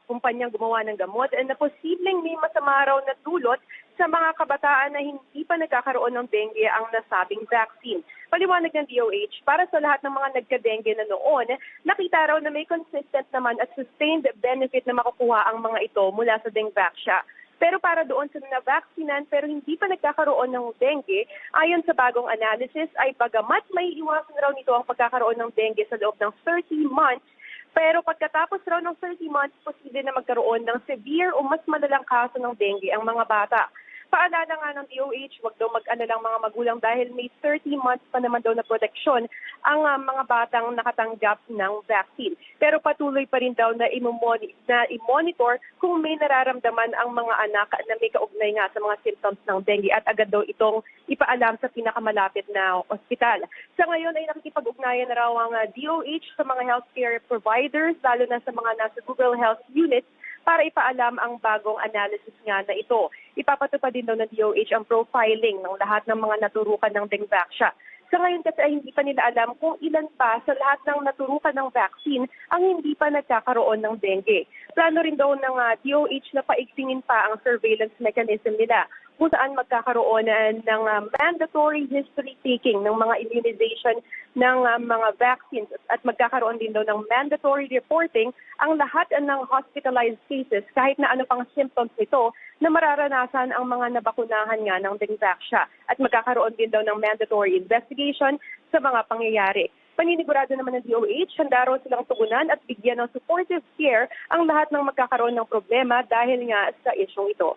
kumpanyang gumawa ng gamot, na posibleng may masama raw na dulot sa mga kabataan na hindi pa nagkakaroon ng dengue ang nasabing vaccine. Paliwanag ng DOH, para sa lahat ng mga nagka-dengue na noon, nakita raw na may consistent naman at sustained benefit na makukuha ang mga ito mula sa Dengvaxia. Pero para doon sa na-vaccinan pero hindi pa nagkakaroon ng dengue, ayon sa bagong analysis ay bagamat may iwasan raw nito ang pagkakaroon ng dengue sa loob ng 30 months, pero pagkatapos raw ng 30 months, posible na magkaroon ng severe o mas malalang kaso ng dengue ang mga bata. Paalala nga ng DOH, wag daw mag-alala ang mga magulang dahil may 30 months pa naman daw na proteksyon ang mga batang nakatanggap ng vaccine. Pero patuloy pa rin daw na i-monitor kung may nararamdaman ang mga anak na may kaugnay nga sa mga symptoms ng dengue at agad daw itong ipaalam sa pinakamalapit na ospital. Sa ngayon ay nakikipag-ugnayan na raw ang DOH sa mga healthcare providers, lalo na sa mga nasa Google Health units, para ipaalam ang bagong analysis nga na ito. Ipapatupad din daw ng DOH ang profiling ng lahat ng mga naturukan ng Dengvaxia. Sa ngayon kasi ay hindi pa nila alam kung ilan pa sa lahat ng naturukan ng vaccine ang hindi pa nagkakaroon ng dengue. Plano rin daw ng DOH na paigtingin pa ang surveillance mechanism nila kung saan magkakaroon ng mandatory history taking ng mga immunization ng mga vaccines at magkakaroon din daw ng mandatory reporting ang lahat ng hospitalized cases kahit na ano pang symptoms nito na mararanasan ang mga nabakunahan nga ng Dengvaxia at magkakaroon din daw ng mandatory investigation sa mga pangyayari. Paninigurado naman ng DOH, handa raw silang tugunan at bigyan ng supportive care ang lahat ng magkakaroon ng problema dahil nga sa isyong ito.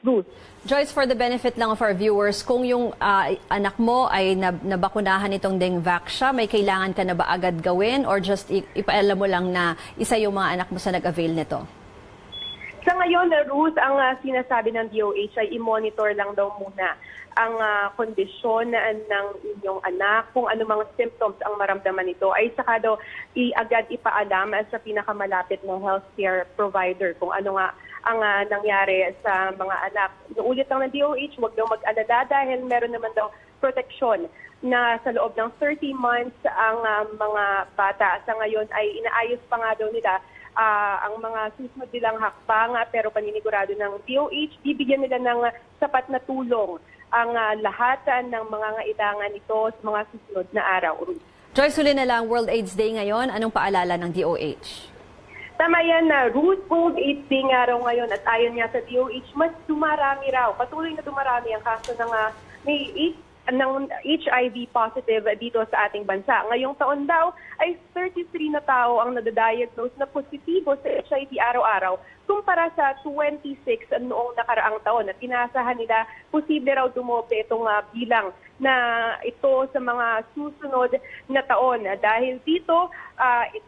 Ruth. Joyce, for the benefit lang of our viewers, kung yung anak mo ay nabakunahan itong Dengvaxia, may kailangan ka na ba agad gawin or just ipaalam mo lang na isa yung mga anak mo sa nag-avail nito? Sa ngayon, Ruth, ang sinasabi ng DOH ay i-monitor lang daw muna ang kondisyon ng inyong anak, kung ano mga symptoms ang maramdaman nito, ay saka daw agad ipaalam sa pinakamalapit ng healthcare provider kung ano nga ang nangyari sa mga anak. Inuulit lang ng DOH, huwag daw mag-alala dahil meron naman daw proteksyon na sa loob ng 30 months ang mga bata. Sa ngayon ay inaayos pa nga daw nila ang mga susunod nilang hakbang, pero paninigurado ng DOH, bibigyan nila ng sapat na tulong ang lahat ng mga ngailangan nito sa mga susunod na araw. Joyce, huli na lang, World AIDS Day ngayon. Anong paalala ng DOH? Tama yan na World AIDS Day nga raw ngayon at ayon nga sa DOH, mas dumarami raw. Patuloy na dumarami ang kaso ng HIV positive dito sa ating bansa. Ngayong taon daw ay 33 na tao ang nadadiagnose na positibo sa HIV araw-araw kumpara sa 26 noong nakaraang taon. At inaasahan nila posible raw dumoble itong bilang na ito sa mga susunod na taon. Dahil dito,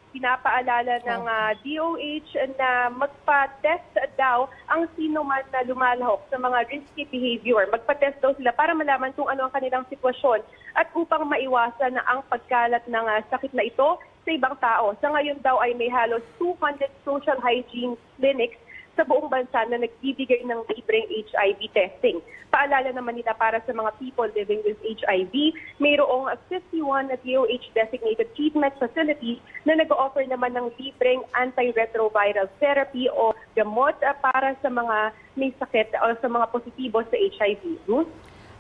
pinapaalala ng DOH na magpa-test daw ang sino man na lumalahok sa mga risky behavior. Magpa-test daw sila para malaman kung ano ang kanilang sitwasyon at upang maiwasan na ang pagkalat ng sakit na ito sa ibang tao. Sa ngayon daw ay may halos 200 social hygiene clinics sa buong bansa na nagbibigay ng libreng HIV testing. Paalala naman nila para sa mga people living with HIV, mayroong 51 na DOH-designated treatment facilities na nag-offer naman ng libreng antiretroviral therapy o gamot para sa mga may sakit o sa mga positibo sa HIV.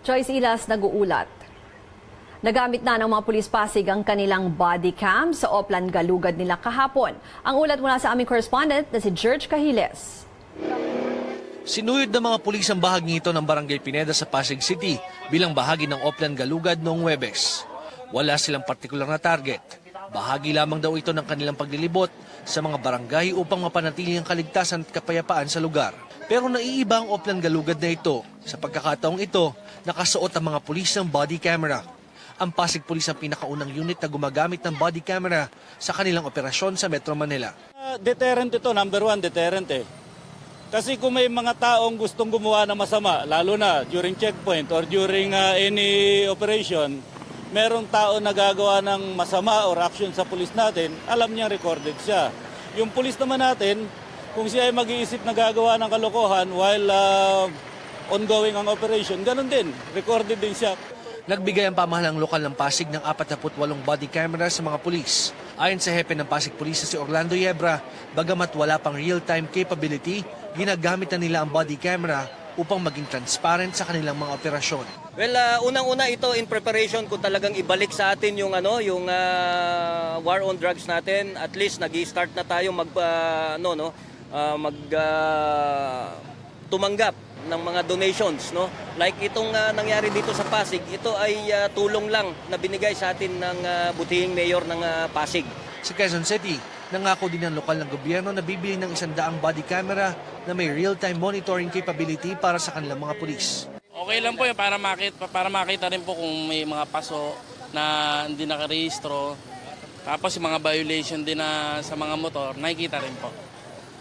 Joyce Ilas, nag-uulat. Nagamit na ng mga pulis Pasig ang kanilang body cam sa Oplan Galugad nila kahapon. Ang ulat mula sa aming correspondent na si George Cahiles. Sinuyod ng mga pulis ang bahagi ito ng Barangay Pineda sa Pasig City bilang bahagi ng Oplan Galugad noong Huwebes. Wala silang partikular na target. Bahagi lamang daw ito ng kanilang paglilibot sa mga barangay upang mapanatili ang kaligtasan at kapayapaan sa lugar. Pero naiiba ang Oplan Galugad na ito. Sa pagkakataong ito, nakasuot ang mga pulis ng body camera. Ang Pasig Police ang pinakaunang unit na gumagamit ng body camera sa kanilang operasyon sa Metro Manila. Deterrent ito, number one, deterrent eh. Kasi kung may mga taong gustong gumawa ng masama, lalo na during checkpoint or during any operation, merong tao na gagawa ng masama or action sa pulis natin, alam niyang recorded siya. Yung pulis naman natin, kung siya ay mag-iisip na gagawa ng kalokohan while ongoing ang operation, ganun din, recorded din siya. Nagbigay ang pamahalang lokal ng Pasig ng 48 body camera sa mga pulis. Ayon sa hepe ng Pasig Police na si Orlando Yebra, bagamat wala pang real-time capability, ginagamit na nila ang body camera upang maging transparent sa kanilang mga operasyon. Well, unang-una ito in preparation kung talagang ibalik sa atin yung war on drugs natin. At least nag-i-start na tayo tumanggap ng mga donations, no? Like itong nangyari dito sa Pasig, ito ay tulong lang na binigay sa atin ng butihing mayor ng Pasig. Sa Quezon City, nangako din ng lokal ng gobyerno na bibili ng 100 body camera na may real-time monitoring capability para sa kanilang mga pulis. Okay lang po yun para makita rin po kung may mga paso na hindi nakarehistro. Tapos yung mga violation din na sa mga motor, nakikita rin po.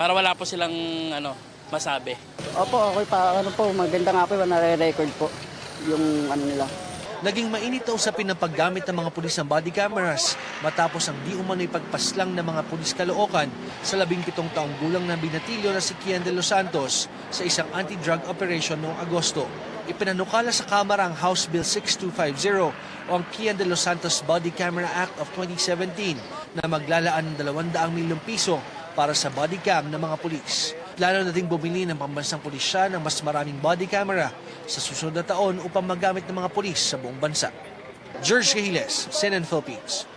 Para wala po silang masabi. Opo, okay pa. Maganda nga po, nare-record po yung nila. Naging mainit na usapin ng paggamit ng mga pulis ng body cameras matapos ang di umano'y pagpaslang ng mga pulis Caloocan sa 17 taong gulang na binatilyo na si Kian de los Santos sa isang anti-drug operation noong Agosto. Ipinanukala sa Kamara ang House Bill 6250 o ang Kian de los Santos Body Camera Act of 2017 na maglalaan ng 200 milyong piso para sa body cam ng mga pulis. Plano na ding bumili ng pambansang pulisya ng mas maraming body camera sa susunod na taon upang magamit ng mga pulis sa buong bansa. George Cahiles, CNN Philippines.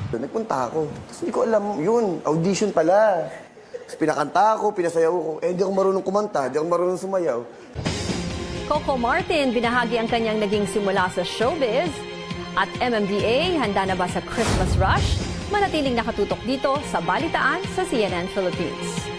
Nagpunta ako. Tapos hindi ko alam yun. Audition pala. Tapos pinakanta ako, pinasayaw ko. Hindi ako marunong kumanta, hindi ako marunong sumayaw. Coco Martin, binahagi ang kanyang naging simula sa showbiz. At MMDA, handa na ba sa Christmas rush? Manatiling nakatutok dito sa Balitaan sa CNN Philippines.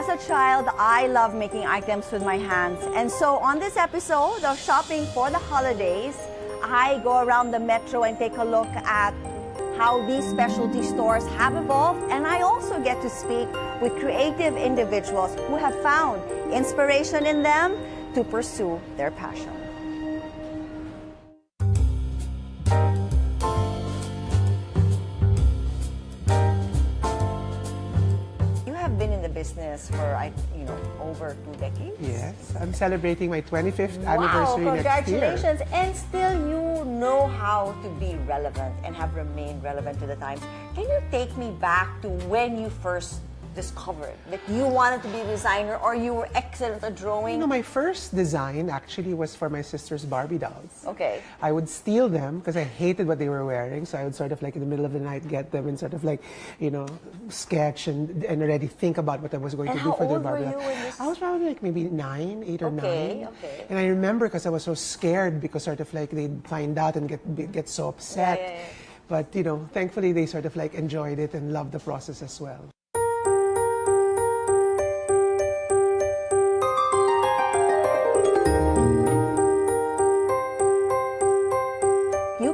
As a child, I love making items with my hands. And so on this episode of Shopping for the Holidays, I go around the metro and take a look at how these specialty stores have evolved. And I also get to speak with creative individuals who have found inspiration in them to pursue their passion. Business for over 2 decades. Yes, I'm celebrating my 25th anniversary wow, next year. Congratulations! And still you know how to be relevant and have remained relevant to the times. Can you take me back to when you first discovered that you wanted to be a designer or you were excellent at drawing? My first design actually was for my sister's Barbie dolls. Okay. I would steal them because I hated what they were wearing, so I would sort of in the middle of the night get them and sort of sketch and already think about what I was going to do for their Barbie dolls. I was probably maybe 9, 8 or 9. Okay. And I remember because I was so scared because they'd find out and get so upset. Yeah. But thankfully they sort of enjoyed it and loved the process as well.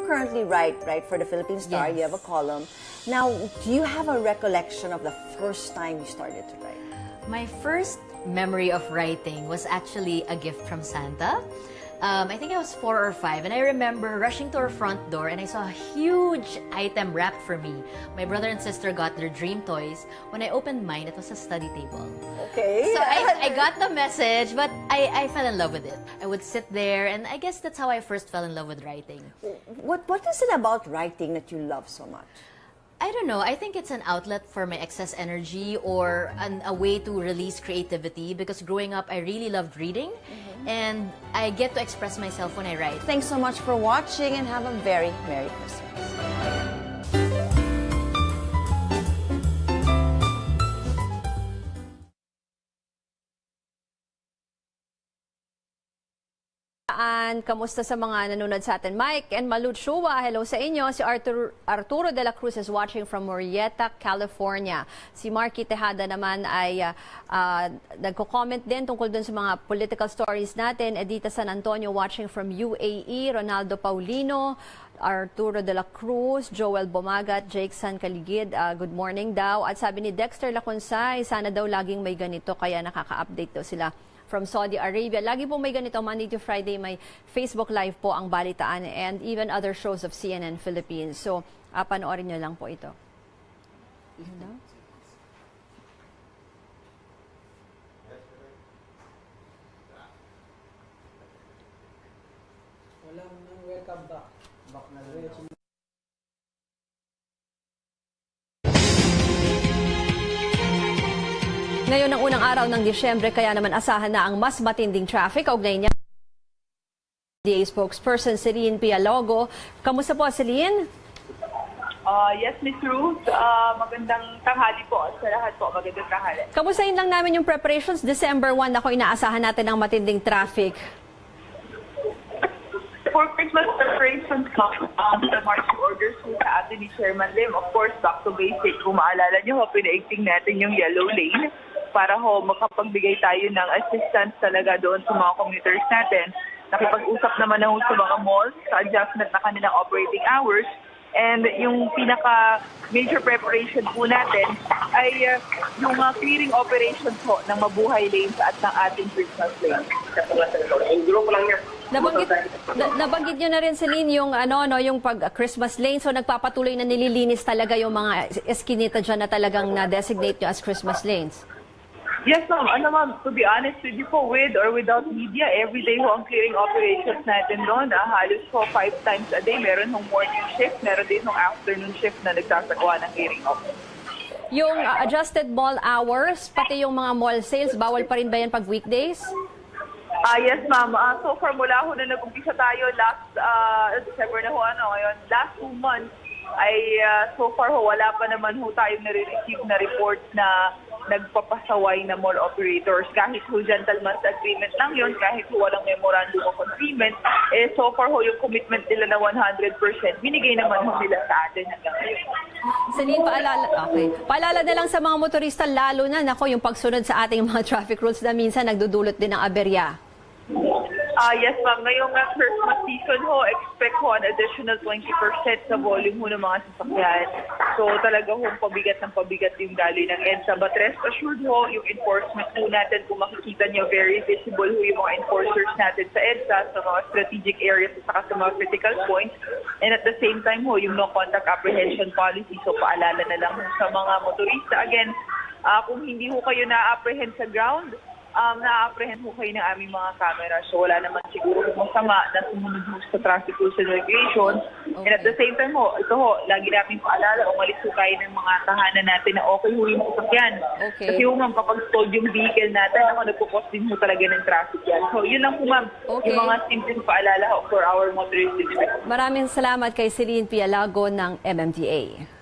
Currently write for the Philippine Star. Yes. You have a column. Now, do you have a recollection of the first time you started to write? My first memory of writing was actually a gift from Santa. I think I was 4 or 5, and I remember rushing to our front door and I saw a huge item wrapped for me. My brother and sister got their dream toys. When I opened mine, it was a study table. Okay. So I got the message, but I fell in love with it. I would sit there, and I guess that's how I first fell in love with writing. What is it about writing that you love so much? I don't know. I think it's an outlet for my excess energy or a way to release creativity because growing up, I really loved reading and I get to express myself when I write. Thanks so much for watching and have a very Merry Christmas. Kamusta sa mga nanonood sa atin? Mike and Malud Shua, hello sa inyo. Si Arturo de la Cruz is watching from Murrieta, California. Si Marky Tejada naman ay nagko-comment din tungkol dun sa mga political stories natin. Edita San Antonio watching from UAE. Ronaldo Paulino, Arturo de la Cruz, Joel Bomagat, Jake San Caligid, good morning daw. At sabi ni Dexter Laconsay, sana daw laging may ganito kaya nakaka-update daw sila from Saudi Arabia. Lagi po may ganito, Monday to Friday, may Facebook Live po ang Balitaan and even other shows of CNN Philippines. So, panoorin nyo lang po ito. Walang welcome back. Back na rin. Ngayon ang unang araw ng Disyembre, kaya naman asahan na ang mas matinding traffic. Kaugnay niya, DA spokesperson Celine Pialogo. Kamusta po, Celine? Yes, Ms. Ruth. Magandang tanghali po sa lahat po. Magandang tanghali. Kamustahin lang namin yung preparations. December 1 ako inaasahan natin ang matinding traffic. For Christmas preparations, the marching orders po sa atin ni Chairman Lim. Of course, back to basic. Kung maalala nyo, pinaigting natin yung yellow lane para makapagbigay tayo ng assistance talaga doon sa mga commuters natin. Nakipag-usap naman na sa mga malls sa adjustment na kanilang operating hours. And yung pinaka-major preparation po natin ay yung clearing operation po ng mabuhay lanes at ng ating Christmas lanes. Nabanggit nyo na rin, Celine, yung, yung pag-Christmas lane. So nagpapatuloy na nililinis talaga yung mga eskinita dyan na talagang na-designate nyo as Christmas lanes. Yes, ma'am. Ano, ma'am, to be honest with you po, with or without media, every day ho ang clearing operations natin doon. Halos po 5 times a day. Meron hong morning shift, meron din hong afternoon shift na nagsasagawa ng clearing op. Yung adjusted mall hours, pati yung mga mall sales, bawal pa rin ba yan pag weekdays? Yes, ma'am. So far, mula ho na nag-umpisa tayo last December na ho, ngayon, last 2 months, ay so far ho, wala pa naman ho tayong nare-receive na report na nagpapasaway na mall operators. Kahit ho gentleman's agreement lang yun, kahit ho walang memorandum of agreement, so far ho yung commitment nila na 100%, binigay naman ho nila sa atin hanggang ngayon. Celine, paalala na lang sa mga motorista, lalo na yung pagsunod sa ating mga traffic rules na minsan nagdudulot din ng aberya. Yes, ma'am. Ngayong Christmas season ho, expect ho an additional 20% sa volume ho ng mga sasakyan. So talaga ho, pabigat yung daloy ng EDSA. But rest assured ho, yung enforcement ho natin, kung makikita niyo, very visible ho yung mga enforcers natin sa EDSA, sa mga strategic areas at saka sa mga critical points. And at the same time ho, yung no contact apprehension policy. So paalala na lang ho sa mga motorista. Again, kung hindi ho kayo na-apprehend sa ground, na-apprehend ho kayo ng aming mga camera. So wala naman siguro masama na sumunod ho sa traffic rules and regulations. And at the same time ho, ito ho, lagi namin paalala, umalis ho kayo ng mga tahanan natin na okay ho yung sasakyan. Kasi ho ma'am, kapag stalled yung vehicle natin, nagpo-cause din ho talaga ng traffic yan. So yun lang po ma'am, yung mga simpleng paalala ho for our motorists. Maraming salamat kay Celine Pialago ng MMDA.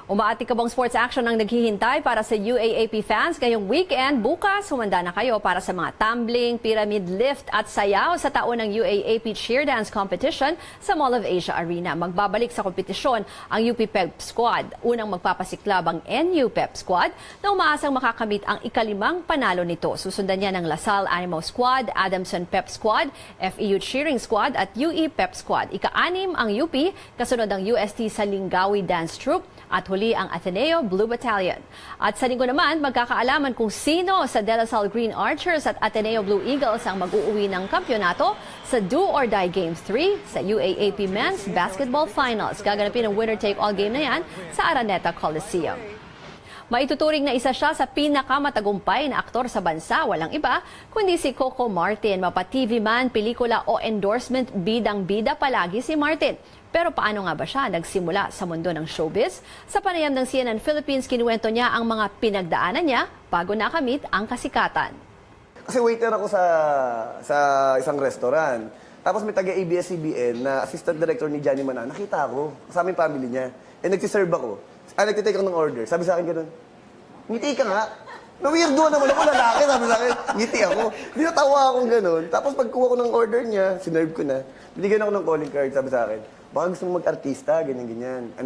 Umaatikabong sports action ang naghihintay para sa UAAP fans ngayong weekend. Bukas, humanda na kayo para sa mga tumbling, pyramid lift at sayaw sa taon ng UAAP Cheer Dance Competition sa Mall of Asia Arena. Magbabalik sa kompetisyon ang UP Pep Squad. Unang magpapasiklab ang NU Pep Squad na umaasang makakamit ang ika-5 panalo nito. Susundan niya ng Lasal Animo Squad, Adamson Pep Squad, FEU Cheering Squad at UE Pep Squad. Ika-6 ang UP, kasunod ang UST Salingawi Dance Troupe at huli ang Ateneo Blue Battalion. At sa linggo naman, magkakaalaman kung sino sa De La Salle Green Archers at Ateneo Blue Eagles ang mag-uuwi ng kampyonato sa Do or Die Game 3 sa UAAP Men's Basketball Finals. Gaganapin ang winner-take-all game na yan sa Araneta Coliseum. Maituturing na isa siya sa pinakamatagumpay na aktor sa bansa, walang iba, kundi si Coco Martin. Mapa-TV man, pelikula o endorsement, bidang-bida palagi si Martin. Pero paano nga ba siya nagsimula sa mundo ng showbiz? Sa panayam ng CNN Philippines, kinuwento niya ang mga pinagdaanan niya bago nakamit ang kasikatan. Kasi waiter ako sa isang restaurant. Tapos may taga-ABS-CBN na assistant director ni Johnny Manan. Nakita ako, kasama yung family niya. Nagsiserve ako. Nagtitake ako ng order. Sabi sa akin gano'n, ngiti ka nga. Na-weirdo naman ako, lalaki. Sabi sa akin, ngiti ako. Dinatawa akong gano'n. Tapos pagkuha ko ng order niya, sinerve ko na. Binigyan ako ng calling card, sabi sa akin, baka gusto mong mag-artista, ganyan-ganyan.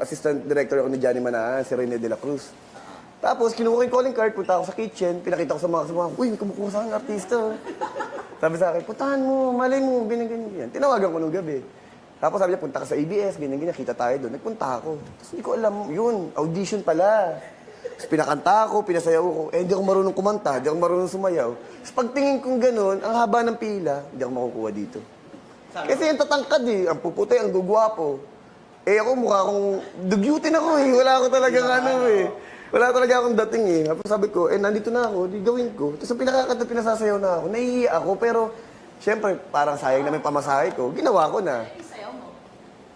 Assistant director ako ni Johnny Manahan, si Rene de la Cruz. Tapos, kinuha ko yung calling card, punta ako sa kitchen, pinakita ko sa mga uy, may kumukuha sa akin artista. Sabi sa akin, puntahan mo, malay mo, ganyan-ganyan. Tinawagan ko nung gabi. Tapos sabi niya, punta ka sa ABS, ganyan-ganyan, kita tayo doon. Nagpunta ako. Tapos hindi ko alam, yun, audition pala. Tapos pinakanta ako, pinasayaw ko. Hindi ako marunong kumanta, hindi ako marunong sumayaw. Tapos pagtingin kong gano'n, ang haba ng pila, hindi ako makukuha dito. Kasi yung tatangkad ang puputi, ang gugwapo. Ako mukha akong dugyutin ako Wala ako talagang Wala talaga akong dating Tapos sabi ko, nandito na ako, di gawin ko. Tapos ang pinakakanta, pinasasayaw na ako. Nahihiya ako, pero syempre, parang sayang naman pamasahe ko. Ginawa ko na.